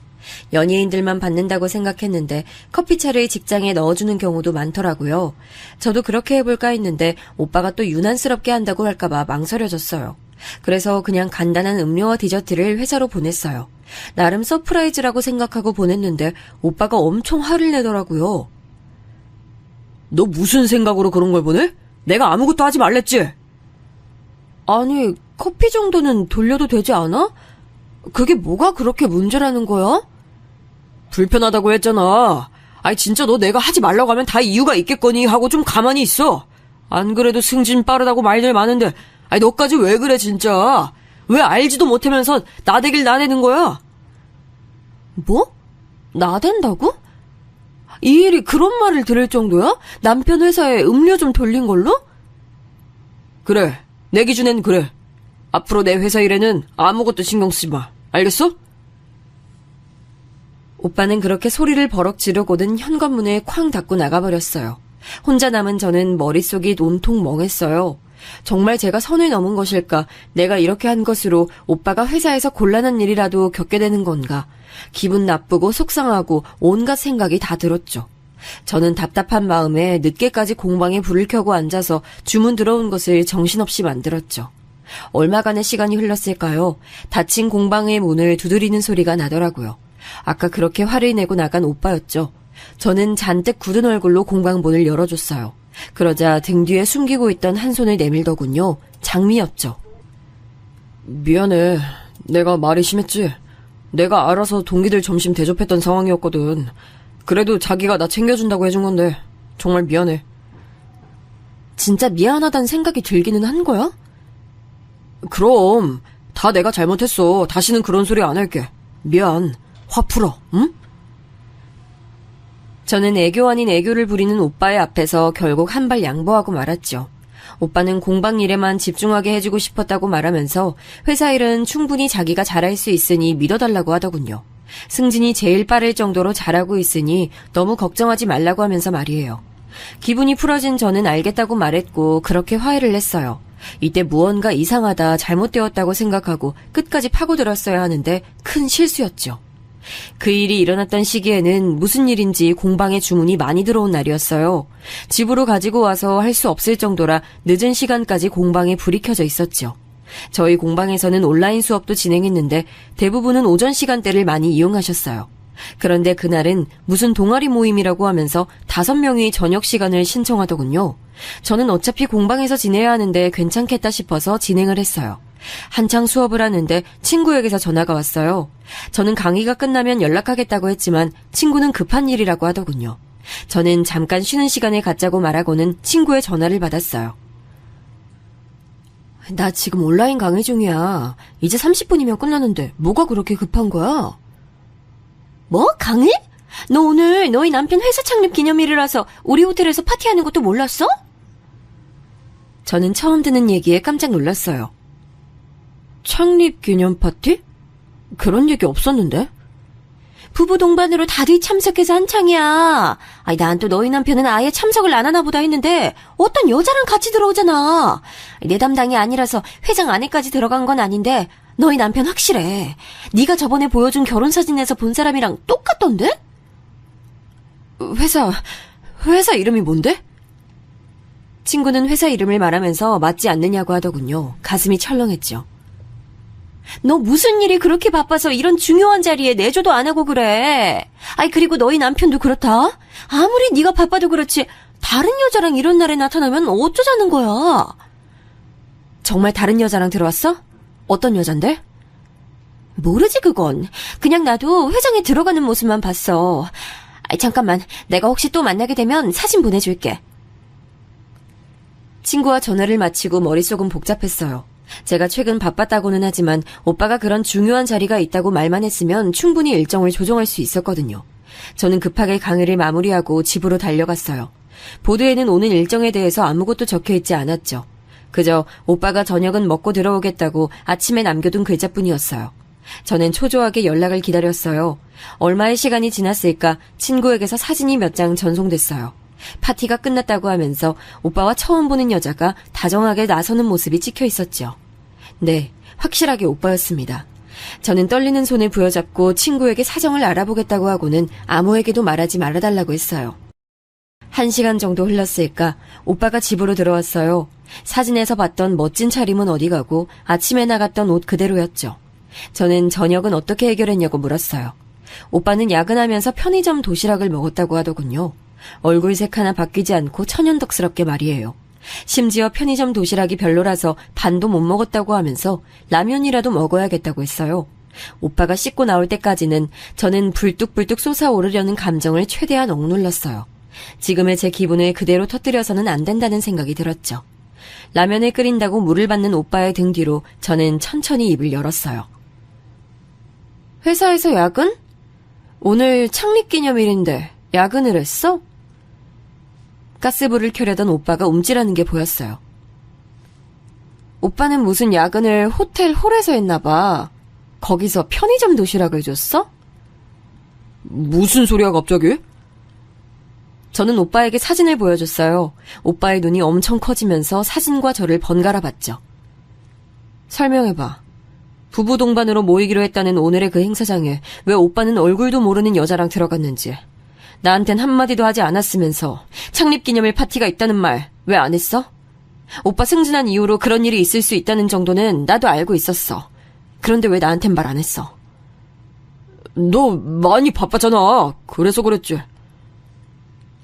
연예인들만 받는다고 생각했는데 커피차를 직장에 넣어주는 경우도 많더라고요. 저도 그렇게 해볼까 했는데 오빠가 또 유난스럽게 한다고 할까봐 망설여졌어요. 그래서 그냥 간단한 음료와 디저트를 회사로 보냈어요. 나름 서프라이즈라고 생각하고 보냈는데 오빠가 엄청 화를 내더라고요. 너 무슨 생각으로 그런 걸 보내? 내가 아무것도 하지 말랬지? 아니, 커피 정도는 돌려도 되지 않아? 그게 뭐가 그렇게 문제라는 거야? 불편하다고 했잖아. 아니 진짜 너 내가 하지 말라고 하면 다 이유가 있겠거니 하고 좀 가만히 있어. 안 그래도 승진 빠르다고 말들 많은데 아니 너까지 왜 그래 진짜. 왜 알지도 못하면서 나대길 나대는 거야? 뭐? 나댄다고? 이 일이 그런 말을 들을 정도야? 남편 회사에 음료 좀 돌린 걸로? 그래, 내 기준엔 그래. 앞으로 내 회사 일에는 아무것도 신경 쓰지 마. 알겠어? 오빠는 그렇게 소리를 버럭 지르고는 현관문을 쾅 닫고 나가버렸어요. 혼자 남은 저는 머릿속이 온통 멍했어요. 정말 제가 선을 넘은 것일까? 내가 이렇게 한 것으로 오빠가 회사에서 곤란한 일이라도 겪게 되는 건가? 기분 나쁘고 속상하고 온갖 생각이 다 들었죠. 저는 답답한 마음에 늦게까지 공방에 불을 켜고 앉아서 주문 들어온 것을 정신없이 만들었죠. 얼마간의 시간이 흘렀을까요? 닫힌 공방의 문을 두드리는 소리가 나더라고요. 아까 그렇게 화를 내고 나간 오빠였죠. 저는 잔뜩 굳은 얼굴로 공방 문을 열어줬어요. 그러자 등 뒤에 숨기고 있던 한 손을 내밀더군요. 장미였죠. 미안해. 내가 말이 심했지. 내가 알아서 동기들 점심 대접했던 상황이었거든. 그래도 자기가 나 챙겨준다고 해준 건데 정말 미안해. 진짜 미안하다는 생각이 들기는 한 거야? 그럼 다 내가 잘못했어. 다시는 그런 소리 안 할게. 미안. 화 풀어. 응? 저는 애교 아닌 애교를 부리는 오빠의 앞에서 결국 한 발 양보하고 말았죠. 오빠는 공방 일에만 집중하게 해주고 싶었다고 말하면서 회사 일은 충분히 자기가 잘할 수 있으니 믿어달라고 하더군요. 승진이 제일 빠를 정도로 잘하고 있으니 너무 걱정하지 말라고 하면서 말이에요. 기분이 풀어진 저는 알겠다고 말했고 그렇게 화해를 냈어요. 이때 무언가 이상하다, 잘못되었다고 생각하고 끝까지 파고들었어야 하는데 큰 실수였죠. 그 일이 일어났던 시기에는 무슨 일인지 공방에 주문이 많이 들어온 날이었어요. 집으로 가지고 와서 할 수 없을 정도라 늦은 시간까지 공방에 불이 켜져 있었죠. 저희 공방에서는 온라인 수업도 진행했는데 대부분은 오전 시간대를 많이 이용하셨어요. 그런데 그날은 무슨 동아리 모임이라고 하면서 5명이 저녁 시간을 신청하더군요. 저는 어차피 공방에서 지내야 하는데 괜찮겠다 싶어서 진행을 했어요. 한창 수업을 하는데 친구에게서 전화가 왔어요. 저는 강의가 끝나면 연락하겠다고 했지만 친구는 급한 일이라고 하더군요. 저는 잠깐 쉬는 시간에 갖자고 말하고는 친구의 전화를 받았어요. 나 지금 온라인 강의 중이야. 이제 30분이면 끝나는데 뭐가 그렇게 급한 거야? 뭐? 강의? 너 오늘 너희 남편 회사 창립 기념일이라서 우리 호텔에서 파티하는 것도 몰랐어? 저는 처음 듣는 얘기에 깜짝 놀랐어요. 창립 기념 파티? 그런 얘기 없었는데? 부부 동반으로 다들 참석해서 한창이야. 아니, 난 또 너희 남편은 아예 참석을 안 하나 보다 했는데 어떤 여자랑 같이 들어오잖아. 내 담당이 아니라서 회장 안에까지 들어간 건 아닌데 너희 남편 확실해. 네가 저번에 보여준 결혼사진에서 본 사람이랑 똑같던데? 회사 이름이 뭔데? 친구는 회사 이름을 말하면서 맞지 않느냐고 하더군요. 가슴이 철렁했죠. 너 무슨 일이 그렇게 바빠서 이런 중요한 자리에 내조도 안 하고 그래. 아이, 그리고 너희 남편도 그렇다. 아무리 네가 바빠도 그렇지 다른 여자랑 이런 날에 나타나면 어쩌자는 거야. 정말 다른 여자랑 들어왔어? 어떤 여잔데? 모르지 그건. 그냥 나도 회장에 들어가는 모습만 봤어. 아이, 잠깐만. 내가 혹시 또 만나게 되면 사진 보내줄게. 친구와 전화를 마치고 머릿속은 복잡했어요. 제가 최근 바빴다고는 하지만 오빠가 그런 중요한 자리가 있다고 말만 했으면 충분히 일정을 조정할 수 있었거든요. 저는 급하게 강의를 마무리하고 집으로 달려갔어요. 보드에는 오는 일정에 대해서 아무것도 적혀있지 않았죠. 그저 오빠가 저녁은 먹고 들어오겠다고 아침에 남겨둔 글자뿐이었어요. 저는 초조하게 연락을 기다렸어요. 얼마의 시간이 지났을까 친구에게서 사진이 몇 장 전송됐어요. 파티가 끝났다고 하면서 오빠와 처음 보는 여자가 다정하게 나서는 모습이 찍혀 있었죠. 네, 확실하게 오빠였습니다. 저는 떨리는 손을 부여잡고 친구에게 사정을 알아보겠다고 하고는 아무에게도 말하지 말아달라고 했어요. 1시간 정도 흘렀을까 오빠가 집으로 들어왔어요. 사진에서 봤던 멋진 차림은 어디 가고 아침에 나갔던 옷 그대로였죠. 저는 저녁은 어떻게 해결했냐고 물었어요. 오빠는 야근하면서 편의점 도시락을 먹었다고 하더군요. 얼굴색 하나 바뀌지 않고 천연덕스럽게 말이에요. 심지어 편의점 도시락이 별로라서 반도 못 먹었다고 하면서 라면이라도 먹어야겠다고 했어요. 오빠가 씻고 나올 때까지는 저는 불뚝불뚝 솟아오르려는 감정을 최대한 억눌렀어요. 지금의 제 기분을 그대로 터뜨려서는 안 된다는 생각이 들었죠. 라면을 끓인다고 물을 받는 오빠의 등 뒤로 저는 천천히 입을 열었어요. 회사에서 야근? 오늘 창립기념일인데 야근을 했어? 가스불을 켜려던 오빠가 움찔하는 게 보였어요. 오빠는 무슨 야근을 호텔 홀에서 했나 봐. 거기서 편의점 도시락을 줬어? 무슨 소리야 갑자기? 저는 오빠에게 사진을 보여줬어요. 오빠의 눈이 엄청 커지면서 사진과 저를 번갈아 봤죠. 설명해봐. 부부 동반으로 모이기로 했다는 오늘의 그 행사장에 왜 오빠는 얼굴도 모르는 여자랑 들어갔는지. 나한텐 한마디도 하지 않았으면서 창립기념일 파티가 있다는 말 왜 안 했어? 오빠 승진한 이후로 그런 일이 있을 수 있다는 정도는 나도 알고 있었어. 그런데 왜 나한텐 말 안 했어? 너 많이 바빴잖아. 그래서 그랬지.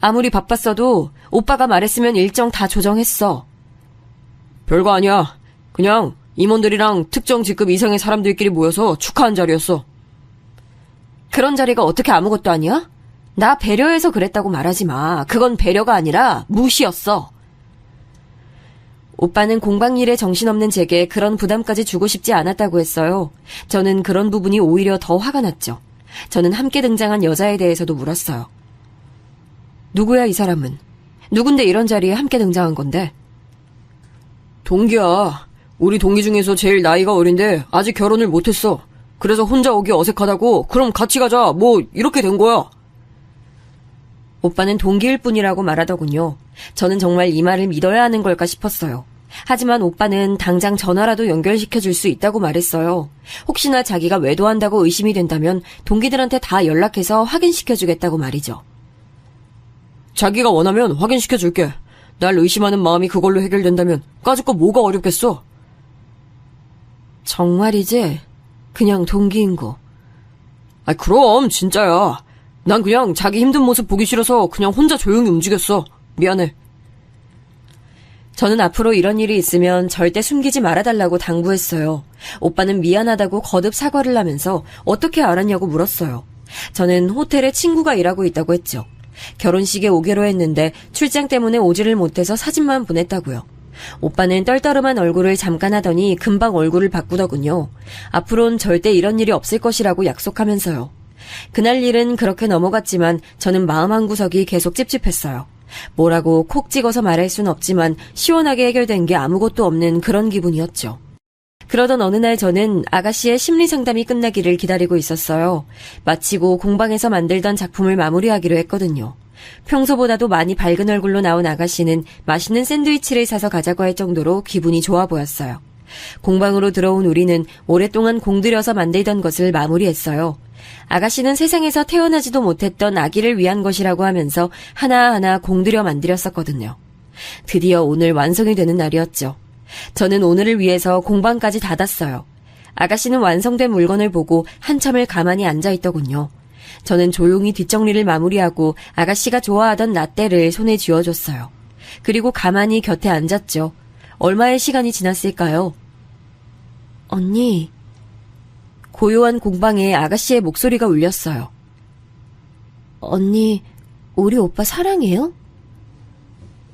아무리 바빴어도 오빠가 말했으면 일정 다 조정했어. 별거 아니야. 그냥 임원들이랑 특정 직급 이상의 사람들끼리 모여서 축하한 자리였어. 그런 자리가 어떻게 아무것도 아니야? 나 배려해서 그랬다고 말하지 마. 그건 배려가 아니라 무시였어. 오빠는 공방일에 정신없는 제게 그런 부담까지 주고 싶지 않았다고 했어요. 저는 그런 부분이 오히려 더 화가 났죠. 저는 함께 등장한 여자에 대해서도 물었어요. 누구야 이 사람은? 누군데 이런 자리에 함께 등장한 건데? 동기야. 우리 동기 중에서 제일 나이가 어린데 아직 결혼을 못했어. 그래서 혼자 오기 어색하다고 그럼 같이 가자 뭐 이렇게 된 거야. 오빠는 동기일 뿐이라고 말하더군요. 저는 정말 이 말을 믿어야 하는 걸까 싶었어요. 하지만 오빠는 당장 전화라도 연결시켜줄 수 있다고 말했어요. 혹시나 자기가 외도한다고 의심이 된다면 동기들한테 다 연락해서 확인시켜주겠다고 말이죠. 자기가 원하면 확인시켜줄게. 날 의심하는 마음이 그걸로 해결된다면 까짓 거 뭐가 어렵겠어. 정말이지? 그냥 동기인 거. 아, 그럼 진짜야. 난 그냥 자기 힘든 모습 보기 싫어서 그냥 혼자 조용히 움직였어. 미안해. 저는 앞으로 이런 일이 있으면 절대 숨기지 말아달라고 당부했어요. 오빠는 미안하다고 거듭 사과를 하면서 어떻게 알았냐고 물었어요. 저는 호텔에 친구가 일하고 있다고 했죠. 결혼식에 오기로 했는데 출장 때문에 오지를 못해서 사진만 보냈다고요. 오빠는 떨떠름한 얼굴을 잠깐 하더니 금방 얼굴을 바꾸더군요. 앞으론 절대 이런 일이 없을 것이라고 약속하면서요. 그날 일은 그렇게 넘어갔지만 저는 마음 한구석이 계속 찝찝했어요. 뭐라고 콕 찍어서 말할 순 없지만 시원하게 해결된 게 아무것도 없는 그런 기분이었죠. 그러던 어느 날 저는 아가씨의 심리 상담이 끝나기를 기다리고 있었어요. 마치고 공방에서 만들던 작품을 마무리하기로 했거든요. 평소보다도 많이 밝은 얼굴로 나온 아가씨는 맛있는 샌드위치를 사서 가자고 할 정도로 기분이 좋아 보였어요. 공방으로 들어온 우리는 오랫동안 공들여서 만들던 것을 마무리했어요. 아가씨는 세상에서 태어나지도 못했던 아기를 위한 것이라고 하면서 하나하나 공들여 만들었었거든요. 드디어 오늘 완성이 되는 날이었죠. 저는 오늘을 위해서 공방까지 닫았어요. 아가씨는 완성된 물건을 보고 한참을 가만히 앉아있더군요. 저는 조용히 뒷정리를 마무리하고 아가씨가 좋아하던 라떼를 손에 쥐어줬어요. 그리고 가만히 곁에 앉았죠. 얼마의 시간이 지났을까요? 언니... 고요한 공방에 아가씨의 목소리가 울렸어요. 언니, 우리 오빠 사랑해요?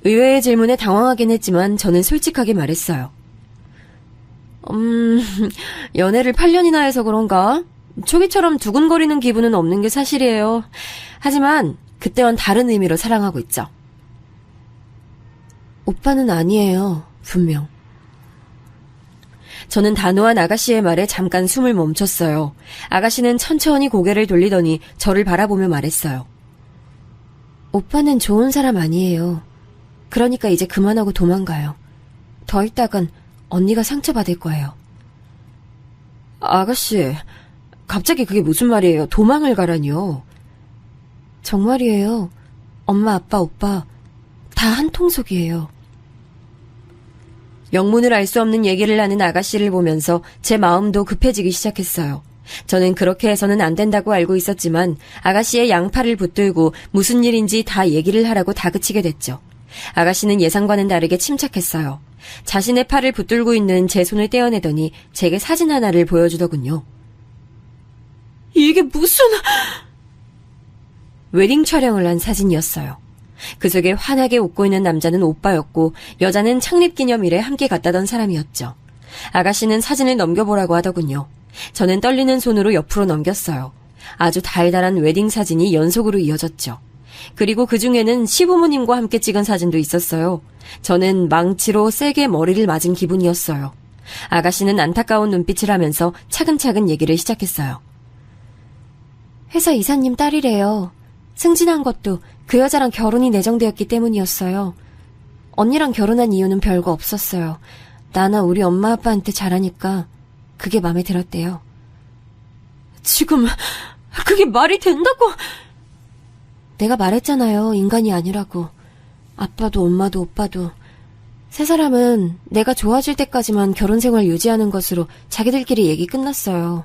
의외의 질문에 당황하긴 했지만 저는 솔직하게 말했어요. 연애를 8년이나 해서 그런가? 초기처럼 두근거리는 기분은 없는 게 사실이에요. 하지만 그때와는 다른 의미로 사랑하고 있죠. 오빠는 아니에요, 분명. 저는 단호한 아가씨의 말에 잠깐 숨을 멈췄어요. 아가씨는 천천히 고개를 돌리더니 저를 바라보며 말했어요. 오빠는 좋은 사람 아니에요. 그러니까 이제 그만하고 도망가요. 더 있다간 언니가 상처받을 거예요. 아가씨, 갑자기 그게 무슨 말이에요? 도망을 가라니요. 정말이에요. 엄마, 아빠, 오빠 다 한 통속이에요. 영문을 알 수 없는 얘기를 하는 아가씨를 보면서 제 마음도 급해지기 시작했어요. 저는 그렇게 해서는 안 된다고 알고 있었지만 아가씨의 양팔을 붙들고 무슨 일인지 다 얘기를 하라고 다그치게 됐죠. 아가씨는 예상과는 다르게 침착했어요. 자신의 팔을 붙들고 있는 제 손을 떼어내더니 제게 사진 하나를 보여주더군요. 이게 무슨... 웨딩 촬영을 한 사진이었어요. 그 속에 환하게 웃고 있는 남자는 오빠였고 여자는 창립기념일에 함께 갔다던 사람이었죠. 아가씨는 사진을 넘겨보라고 하더군요. 저는 떨리는 손으로 옆으로 넘겼어요. 아주 달달한 웨딩 사진이 연속으로 이어졌죠. 그리고 그 중에는 시부모님과 함께 찍은 사진도 있었어요. 저는 망치로 세게 머리를 맞은 기분이었어요. 아가씨는 안타까운 눈빛을 하면서 차근차근 얘기를 시작했어요. 회사 이사님 딸이래요. 승진한 것도 그 여자랑 결혼이 내정되었기 때문이었어요. 언니랑 결혼한 이유는 별거 없었어요. 나나 우리 엄마 아빠한테 잘하니까 그게 마음에 들었대요. 지금 그게 말이 된다고? 내가 말했잖아요. 인간이 아니라고. 아빠도 엄마도 오빠도. 세 사람은 내가 좋아질 때까지만 결혼생활 유지하는 것으로 자기들끼리 얘기 끝났어요.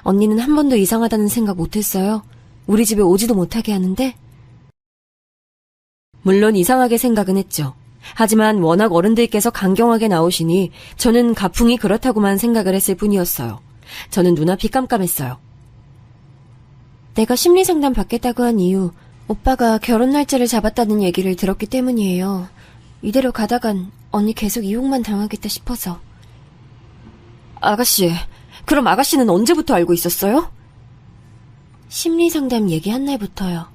언니는 한 번도 이상하다는 생각 못했어요? 우리 집에 오지도 못하게 하는데? 물론 이상하게 생각은 했죠. 하지만 워낙 어른들께서 강경하게 나오시니 저는 가풍이 그렇다고만 생각을 했을 뿐이었어요. 저는 눈앞이 깜깜했어요. 내가 심리상담 받겠다고 한 이유, 오빠가 결혼 날짜를 잡았다는 얘기를 들었기 때문이에요. 이대로 가다간 언니 계속 이용만 당하겠다 싶어서. 아가씨, 그럼 아가씨는 언제부터 알고 있었어요? 심리상담 얘기한 날부터요.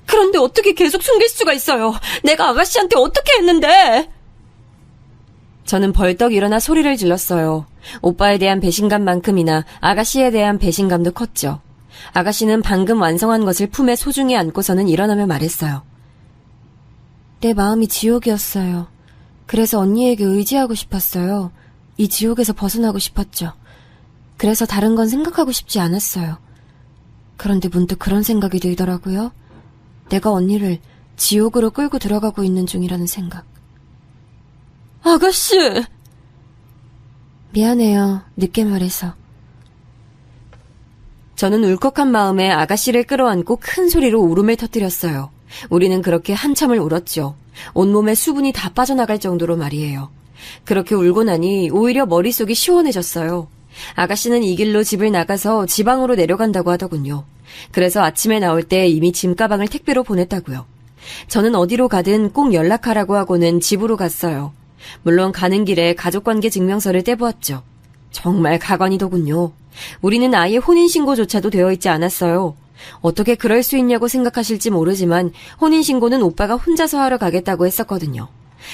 그런데 어떻게 계속 숨길 수가 있어요? 내가 아가씨한테 어떻게 했는데? 저는 벌떡 일어나 소리를 질렀어요. 오빠에 대한 배신감만큼이나 아가씨에 대한 배신감도 컸죠. 아가씨는 방금 완성한 것을 품에 소중히 안고서는 일어나며 말했어요. 내 마음이 지옥이었어요. 그래서 언니에게 의지하고 싶었어요. 이 지옥에서 벗어나고 싶었죠. 그래서 다른 건 생각하고 싶지 않았어요. 그런데 문득 그런 생각이 들더라고요. 내가 언니를 지옥으로 끌고 들어가고 있는 중이라는 생각. 아가씨! 미안해요. 늦게 말해서. 저는 울컥한 마음에 아가씨를 끌어안고 큰 소리로 울음을 터뜨렸어요. 우리는 그렇게 한참을 울었죠. 온몸에 수분이 다 빠져나갈 정도로 말이에요. 그렇게 울고 나니 오히려 머릿속이 시원해졌어요. 아가씨는 이 길로 집을 나가서 지방으로 내려간다고 하더군요. 그래서 아침에 나올 때 이미 짐가방을 택배로 보냈다고요. 저는 어디로 가든 꼭 연락하라고 하고는 집으로 갔어요. 물론 가는 길에 가족관계 증명서를 떼보았죠. 정말 가관이더군요. 우리는 아예 혼인신고조차도 되어 있지 않았어요. 어떻게 그럴 수 있냐고 생각하실지 모르지만 혼인신고는 오빠가 혼자서 하러 가겠다고 했었거든요.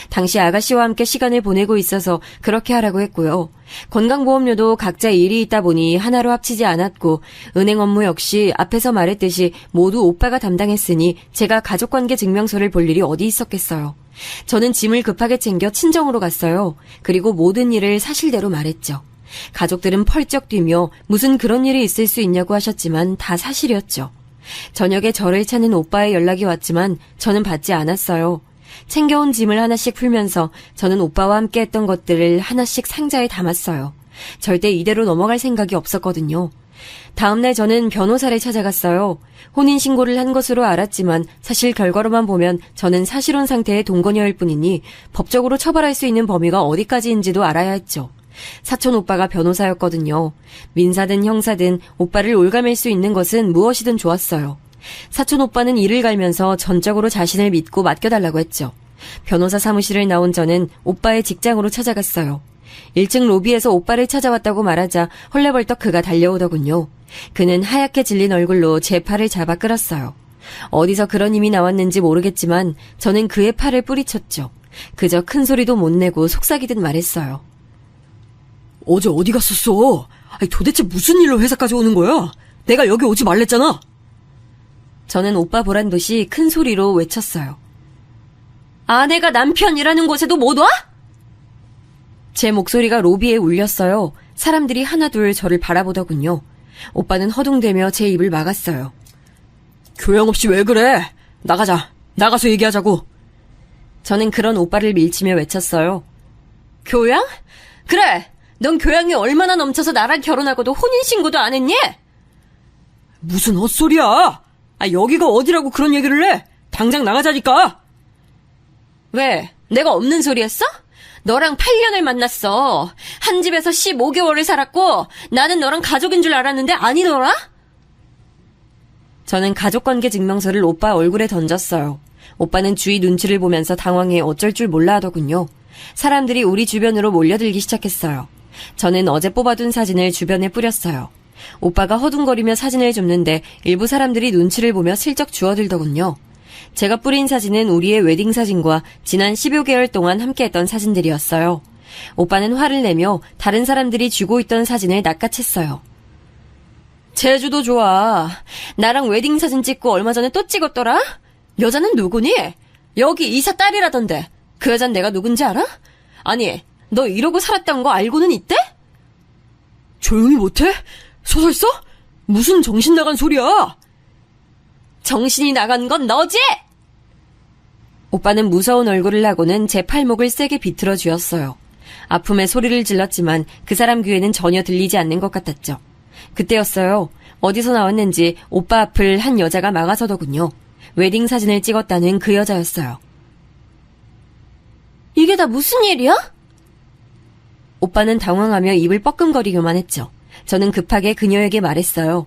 당시 아가씨와 함께 시간을 보내고 있어서 그렇게 하라고 했고요. 건강보험료도 각자 일이 있다 보니 하나로 합치지 않았고 은행 업무 역시 앞에서 말했듯이 모두 오빠가 담당했으니 제가 가족관계 증명서를 볼 일이 어디 있었겠어요. 저는 짐을 급하게 챙겨 친정으로 갔어요. 그리고 모든 일을 사실대로 말했죠. 가족들은 펄쩍 뛰며 무슨 그런 일이 있을 수 있냐고 하셨지만 다 사실이었죠. 저녁에 저를 찾는 오빠의 연락이 왔지만 저는 받지 않았어요. 챙겨온 짐을 하나씩 풀면서 저는 오빠와 함께 했던 것들을 하나씩 상자에 담았어요. 절대 이대로 넘어갈 생각이 없었거든요. 다음날 저는 변호사를 찾아갔어요. 혼인신고를 한 것으로 알았지만 사실 결과로만 보면 저는 사실혼 상태의 동거녀일 뿐이니 법적으로 처벌할 수 있는 범위가 어디까지인지도 알아야 했죠. 사촌 오빠가 변호사였거든요. 민사든 형사든 오빠를 올가맬 수 있는 것은 무엇이든 좋았어요. 사촌 오빠는 이를 갈면서 전적으로 자신을 믿고 맡겨달라고 했죠. 변호사 사무실을 나온 저는 오빠의 직장으로 찾아갔어요. 1층 로비에서 오빠를 찾아왔다고 말하자 헐레벌떡 그가 달려오더군요. 그는 하얗게 질린 얼굴로 제 팔을 잡아 끌었어요. 어디서 그런 힘이 나왔는지 모르겠지만 저는 그의 팔을 뿌리쳤죠. 그저 큰 소리도 못 내고 속삭이듯 말했어요. 어제 어디 갔었어? 아니, 도대체 무슨 일로 회사까지 오는 거야? 내가 여기 오지 말랬잖아. 저는 오빠 보란 듯이 큰 소리로 외쳤어요. 아내가 남편이라는 곳에도 못 와? 제 목소리가 로비에 울렸어요. 사람들이 하나둘 저를 바라보더군요. 오빠는 허둥대며 제 입을 막았어요. 교양 없이 왜 그래? 나가자. 나가서 얘기하자고. 저는 그런 오빠를 밀치며 외쳤어요. 교양? 그래! 넌 교양이 얼마나 넘쳐서 나랑 결혼하고도 혼인신고도 안 했니? 무슨 헛소리야! 여기가 어디라고 그런 얘기를 해? 당장 나가자니까! 왜? 내가 없는 소리 했어? 너랑 8년을 만났어. 한 집에서 15개월을 살았고 나는 너랑 가족인 줄 알았는데 아니더라? 저는 가족관계 증명서를 오빠 얼굴에 던졌어요. 오빠는 주위 눈치를 보면서 당황해 어쩔 줄 몰라 하더군요. 사람들이 우리 주변으로 몰려들기 시작했어요. 저는 어제 뽑아둔 사진을 주변에 뿌렸어요. 오빠가 허둥거리며 사진을 줍는데 일부 사람들이 눈치를 보며 슬쩍 주워들더군요. 제가 뿌린 사진은 우리의 웨딩 사진과 지난 10여 개월 동안 함께했던 사진들이었어요. 오빠는 화를 내며 다른 사람들이 쥐고 있던 사진을 낚아챘어요. 제주도 좋아. 나랑 웨딩 사진 찍고 얼마 전에 또 찍었더라? 여자는 누구니? 여기 이사 딸이라던데. 그 여잔 내가 누군지 알아? 아니, 너 이러고 살았던 거 알고는 있대? 조용히 못해? 소설 써? 무슨 정신 나간 소리야? 정신이 나간 건 너지? 오빠는 무서운 얼굴을 하고는 제 팔목을 세게 비틀어 쥐었어요. 아픔에 소리를 질렀지만 그 사람 귀에는 전혀 들리지 않는 것 같았죠. 그때였어요. 어디서 나왔는지 오빠 앞을 한 여자가 막아서더군요. 웨딩 사진을 찍었다는 그 여자였어요. 이게 다 무슨 일이야? 오빠는 당황하며 입을 뻐끔거리기만 했죠. 저는 급하게 그녀에게 말했어요.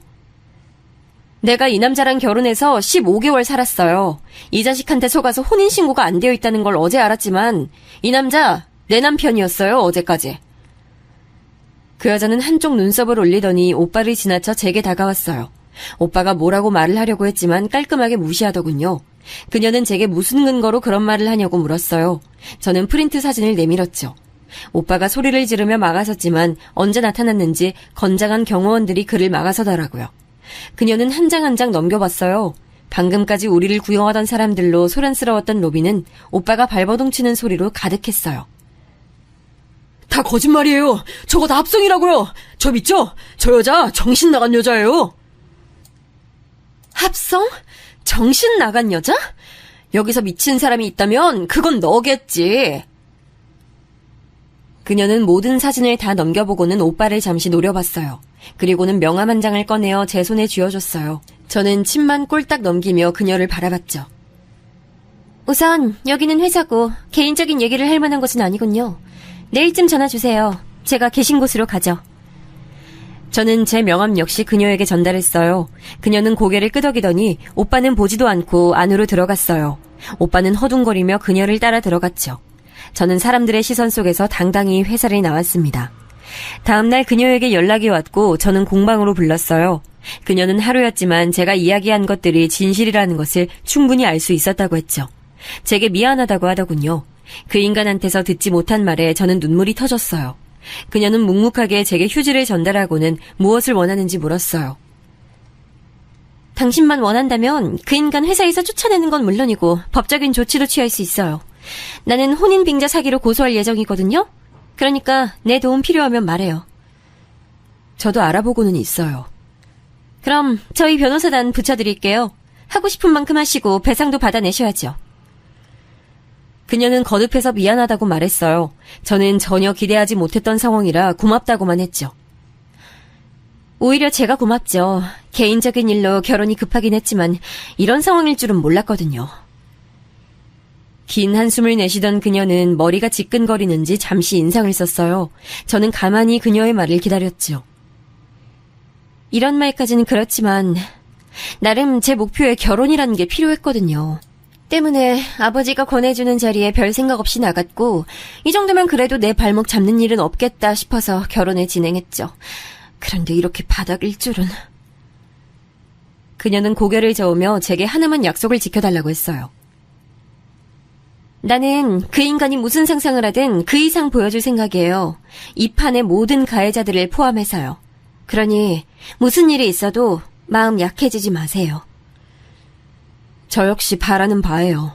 내가 이 남자랑 결혼해서 15개월 살았어요. 이 자식한테 속아서 혼인신고가 안 되어 있다는 걸 어제 알았지만 이 남자 내 남편이었어요, 어제까지. 그 여자는 한쪽 눈썹을 올리더니 오빠를 지나쳐 제게 다가왔어요. 오빠가 뭐라고 말을 하려고 했지만 깔끔하게 무시하더군요. 그녀는 제게 무슨 근거로 그런 말을 하냐고 물었어요. 저는 프린트 사진을 내밀었죠. 오빠가 소리를 지르며 막아섰지만 언제 나타났는지 건장한 경호원들이 그를 막아서더라고요. 그녀는 한 장 한 장 넘겨봤어요. 방금까지 우리를 구경하던 사람들로 소란스러웠던 로비는 오빠가 발버둥 치는 소리로 가득했어요. 다 거짓말이에요. 저거 다 합성이라고요. 저 믿죠? 저 여자 정신 나간 여자예요. 합성? 정신 나간 여자? 여기서 미친 사람이 있다면 그건 너겠지. 그녀는 모든 사진을 다 넘겨보고는 오빠를 잠시 노려봤어요. 그리고는 명함 한 장을 꺼내어 제 손에 쥐어줬어요. 저는 침만 꼴딱 넘기며 그녀를 바라봤죠. 우선 여기는 회사고 개인적인 얘기를 할 만한 곳은 아니군요. 내일쯤 전화 주세요. 제가 계신 곳으로 가죠. 저는 제 명함 역시 그녀에게 전달했어요. 그녀는 고개를 끄덕이더니 오빠는 보지도 않고 안으로 들어갔어요. 오빠는 허둥거리며 그녀를 따라 들어갔죠. 저는 사람들의 시선 속에서 당당히 회사를 나왔습니다. 다음날 그녀에게 연락이 왔고 저는 공방으로 불렀어요. 그녀는 하루였지만 제가 이야기한 것들이 진실이라는 것을 충분히 알 수 있었다고 했죠. 제게 미안하다고 하더군요. 그 인간한테서 듣지 못한 말에 저는 눈물이 터졌어요. 그녀는 묵묵하게 제게 휴지를 전달하고는 무엇을 원하는지 물었어요. 당신만 원한다면 그 인간 회사에서 쫓아내는 건 물론이고 법적인 조치도 취할 수 있어요. 나는 혼인빙자 사기로 고소할 예정이거든요. 그러니까 내 도움 필요하면 말해요. 저도 알아보고는 있어요. 그럼 저희 변호사단 붙여드릴게요. 하고 싶은 만큼 하시고 배상도 받아내셔야죠. 그녀는 거듭해서 미안하다고 말했어요. 저는 전혀 기대하지 못했던 상황이라 고맙다고만 했죠. 오히려 제가 고맙죠. 개인적인 일로 결혼이 급하긴 했지만 이런 상황일 줄은 몰랐거든요. 긴 한숨을 내쉬던 그녀는 머리가 지끈거리는지 잠시 인상을 썼어요. 저는 가만히 그녀의 말을 기다렸죠. 이런 말까지는 그렇지만 나름 제 목표에 결혼이라는 게 필요했거든요. 때문에 아버지가 권해주는 자리에 별 생각 없이 나갔고 이 정도면 그래도 내 발목 잡는 일은 없겠다 싶어서 결혼을 진행했죠. 그런데 이렇게 바닥일 줄은. 그녀는 고개를 저으며 제게 하나만 약속을 지켜달라고 했어요. 나는 그 인간이 무슨 상상을 하든 그 이상 보여줄 생각이에요. 이 판의 모든 가해자들을 포함해서요. 그러니 무슨 일이 있어도 마음 약해지지 마세요. 저 역시 바라는 바예요.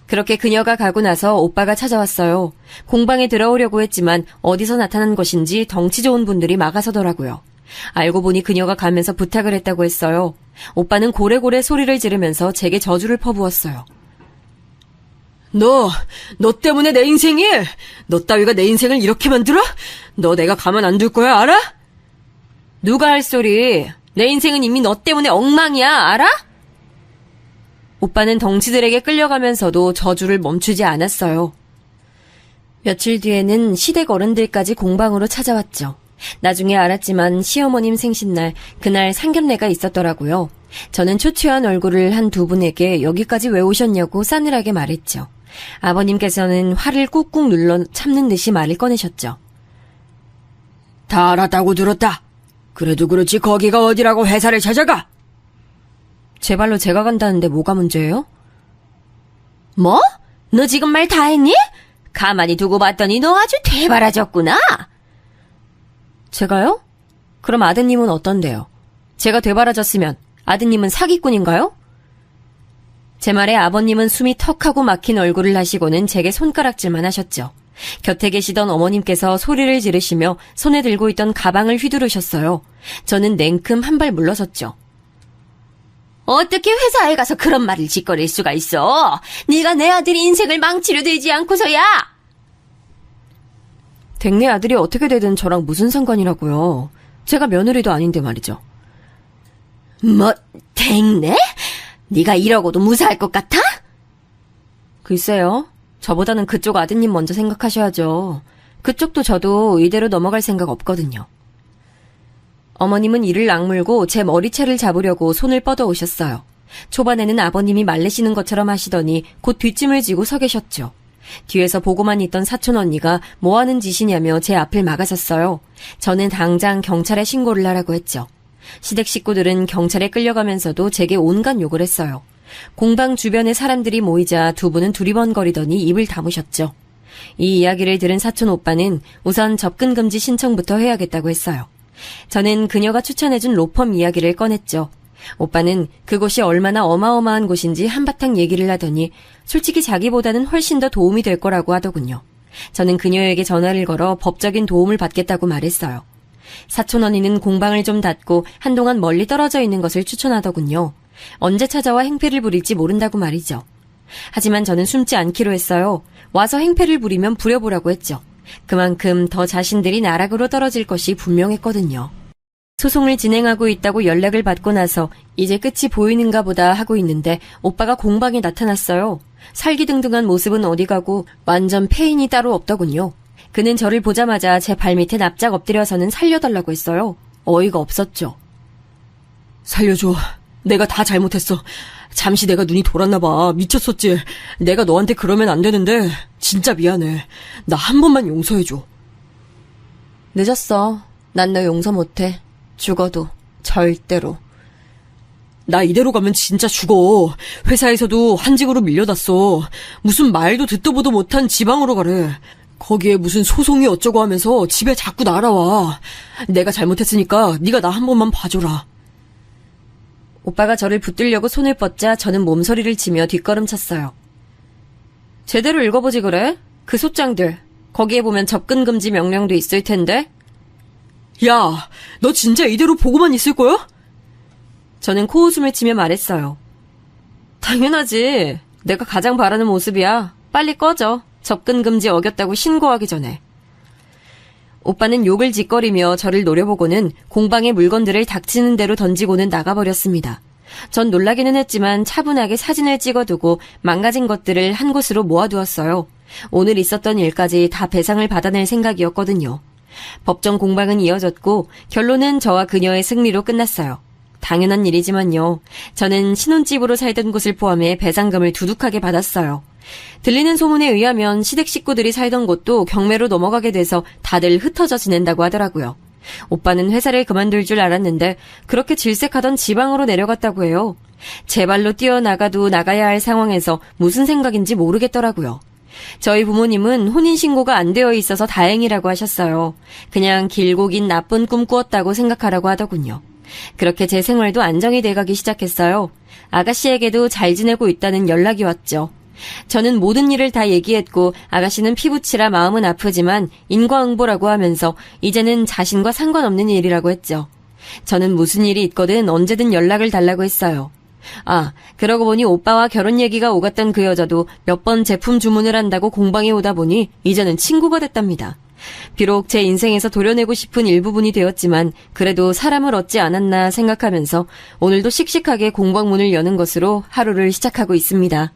그렇게 그녀가 가고 나서 오빠가 찾아왔어요. 공방에 들어오려고 했지만 어디서 나타난 것인지 덩치 좋은 분들이 막아서더라고요. 알고 보니 그녀가 가면서 부탁을 했다고 했어요. 오빠는 고래고래 소리를 지르면서 제게 저주를 퍼부었어요. 너 때문에 내 인생이? 너 따위가 내 인생을 이렇게 만들어? 너 내가 가만 안 둘 거야, 알아? 누가 할 소리? 내 인생은 이미 너 때문에 엉망이야, 알아? 오빠는 덩치들에게 끌려가면서도 저주를 멈추지 않았어요. 며칠 뒤에는 시댁 어른들까지 공방으로 찾아왔죠. 나중에 알았지만 시어머님 생신날 그날 상견례가 있었더라고요. 저는 초췌한 얼굴을 한 두 분에게 여기까지 왜 오셨냐고 싸늘하게 말했죠. 아버님께서는 화를 꾹꾹 눌러 참는 듯이 말을 꺼내셨죠. 다 알았다고 들었다. 그래도 그렇지 거기가 어디라고 회사를 찾아가? 제 발로 제가 간다는데 뭐가 문제예요? 뭐? 너 지금 말 다 했니? 가만히 두고 봤더니 너 아주 되바라졌구나. 제가요? 그럼 아드님은 어떤데요? 제가 되바라졌으면 아드님은 사기꾼인가요? 제 말에 아버님은 숨이 턱하고 막힌 얼굴을 하시고는 제게 손가락질만 하셨죠. 곁에 계시던 어머님께서 소리를 지르시며 손에 들고 있던 가방을 휘두르셨어요. 저는 냉큼 한 발 물러섰죠. 어떻게 회사에 가서 그런 말을 짓거릴 수가 있어? 네가 내 아들 인생을 망치려 들지 않고서야! 댁내 아들이 어떻게 되든 저랑 무슨 상관이라고요. 제가 며느리도 아닌데 말이죠. 뭐, 댁내? 네가 이러고도 무사할 것 같아? 글쎄요. 저보다는 그쪽 아드님 먼저 생각하셔야죠. 그쪽도 저도 이대로 넘어갈 생각 없거든요. 어머님은 이를 악물고 제 머리채를 잡으려고 손을 뻗어 오셨어요. 초반에는 아버님이 말리시는 것처럼 하시더니 곧 뒷짐을 지고 서 계셨죠. 뒤에서 보고만 있던 사촌 언니가 뭐하는 짓이냐며 제 앞을 막아섰어요. 저는 당장 경찰에 신고를 하라고 했죠. 시댁 식구들은 경찰에 끌려가면서도 제게 온갖 욕을 했어요. 공방 주변에 사람들이 모이자 두 분은 두리번거리더니 입을 다무셨죠. 이 이야기를 들은 사촌 오빠는 우선 접근 금지 신청부터 해야겠다고 했어요. 저는 그녀가 추천해준 로펌 이야기를 꺼냈죠. 오빠는 그곳이 얼마나 어마어마한 곳인지 한바탕 얘기를 하더니 솔직히 자기보다는 훨씬 더 도움이 될 거라고 하더군요. 저는 그녀에게 전화를 걸어 법적인 도움을 받겠다고 말했어요. 사촌 언니는 공방을 좀 닫고 한동안 멀리 떨어져 있는 것을 추천하더군요. 언제 찾아와 행패를 부릴지 모른다고 말이죠. 하지만 저는 숨지 않기로 했어요. 와서 행패를 부리면 부려보라고 했죠. 그만큼 더 자신들이 나락으로 떨어질 것이 분명했거든요. 소송을 진행하고 있다고 연락을 받고 나서 이제 끝이 보이는가 보다 하고 있는데 오빠가 공방에 나타났어요. 살기등등한 모습은 어디 가고 완전 페인이 따로 없더군요. 그는 저를 보자마자 제 발밑에 납작 엎드려서는 살려달라고 했어요. 어이가 없었죠. 살려줘. 내가 다 잘못했어. 잠시 내가 눈이 돌았나 봐. 미쳤었지. 내가 너한테 그러면 안 되는데 진짜 미안해. 나 한 번만 용서해줘. 늦었어. 난 너 용서 못해. 죽어도 절대로. 나 이대로 가면 진짜 죽어. 회사에서도 한직으로 밀려났어. 무슨 말도 듣도 보도 못한 지방으로 가래. 거기에 무슨 소송이 어쩌고 하면서 집에 자꾸 날아와. 내가 잘못했으니까 네가 나 한 번만 봐줘라. 오빠가 저를 붙들려고 손을 뻗자 저는 몸서리를 치며 뒷걸음쳤어요. 제대로 읽어보지 그래? 그 소장들. 거기에 보면 접근 금지 명령도 있을 텐데. 야, 너 진짜 이대로 보고만 있을 거야? 저는 코웃음을 치며 말했어요. 당연하지. 내가 가장 바라는 모습이야. 빨리 꺼져. 접근 금지 어겼다고 신고하기 전에. 오빠는 욕을 짓거리며 저를 노려보고는 공방의 물건들을 닥치는 대로 던지고는 나가버렸습니다. 전 놀라기는 했지만 차분하게 사진을 찍어두고 망가진 것들을 한 곳으로 모아두었어요. 오늘 있었던 일까지 다 배상을 받아낼 생각이었거든요. 법정 공방은 이어졌고 결론은 저와 그녀의 승리로 끝났어요. 당연한 일이지만요. 저는 신혼집으로 살던 곳을 포함해 배상금을 두둑하게 받았어요. 들리는 소문에 의하면 시댁 식구들이 살던 곳도 경매로 넘어가게 돼서 다들 흩어져 지낸다고 하더라고요. 오빠는 회사를 그만둘 줄 알았는데 그렇게 질색하던 지방으로 내려갔다고 해요. 제 발로 뛰어나가도 나가야 할 상황에서 무슨 생각인지 모르겠더라고요. 저희 부모님은 혼인신고가 안 되어 있어서 다행이라고 하셨어요. 그냥 길고 긴 나쁜 꿈 꾸었다고 생각하라고 하더군요. 그렇게 제 생활도 안정이 돼가기 시작했어요. 아가씨에게도 잘 지내고 있다는 연락이 왔죠. 저는 모든 일을 다 얘기했고 아가씨는 피부치라 마음은 아프지만 인과응보라고 하면서 이제는 자신과 상관없는 일이라고 했죠. 저는 무슨 일이 있거든 언제든 연락을 달라고 했어요. 아, 그러고 보니 오빠와 결혼 얘기가 오갔던 그 여자도 몇 번 제품 주문을 한다고 공방에 오다 보니 이제는 친구가 됐답니다. 비록 제 인생에서 도려내고 싶은 일부분이 되었지만 그래도 사람을 얻지 않았나 생각하면서 오늘도 씩씩하게 공방문을 여는 것으로 하루를 시작하고 있습니다.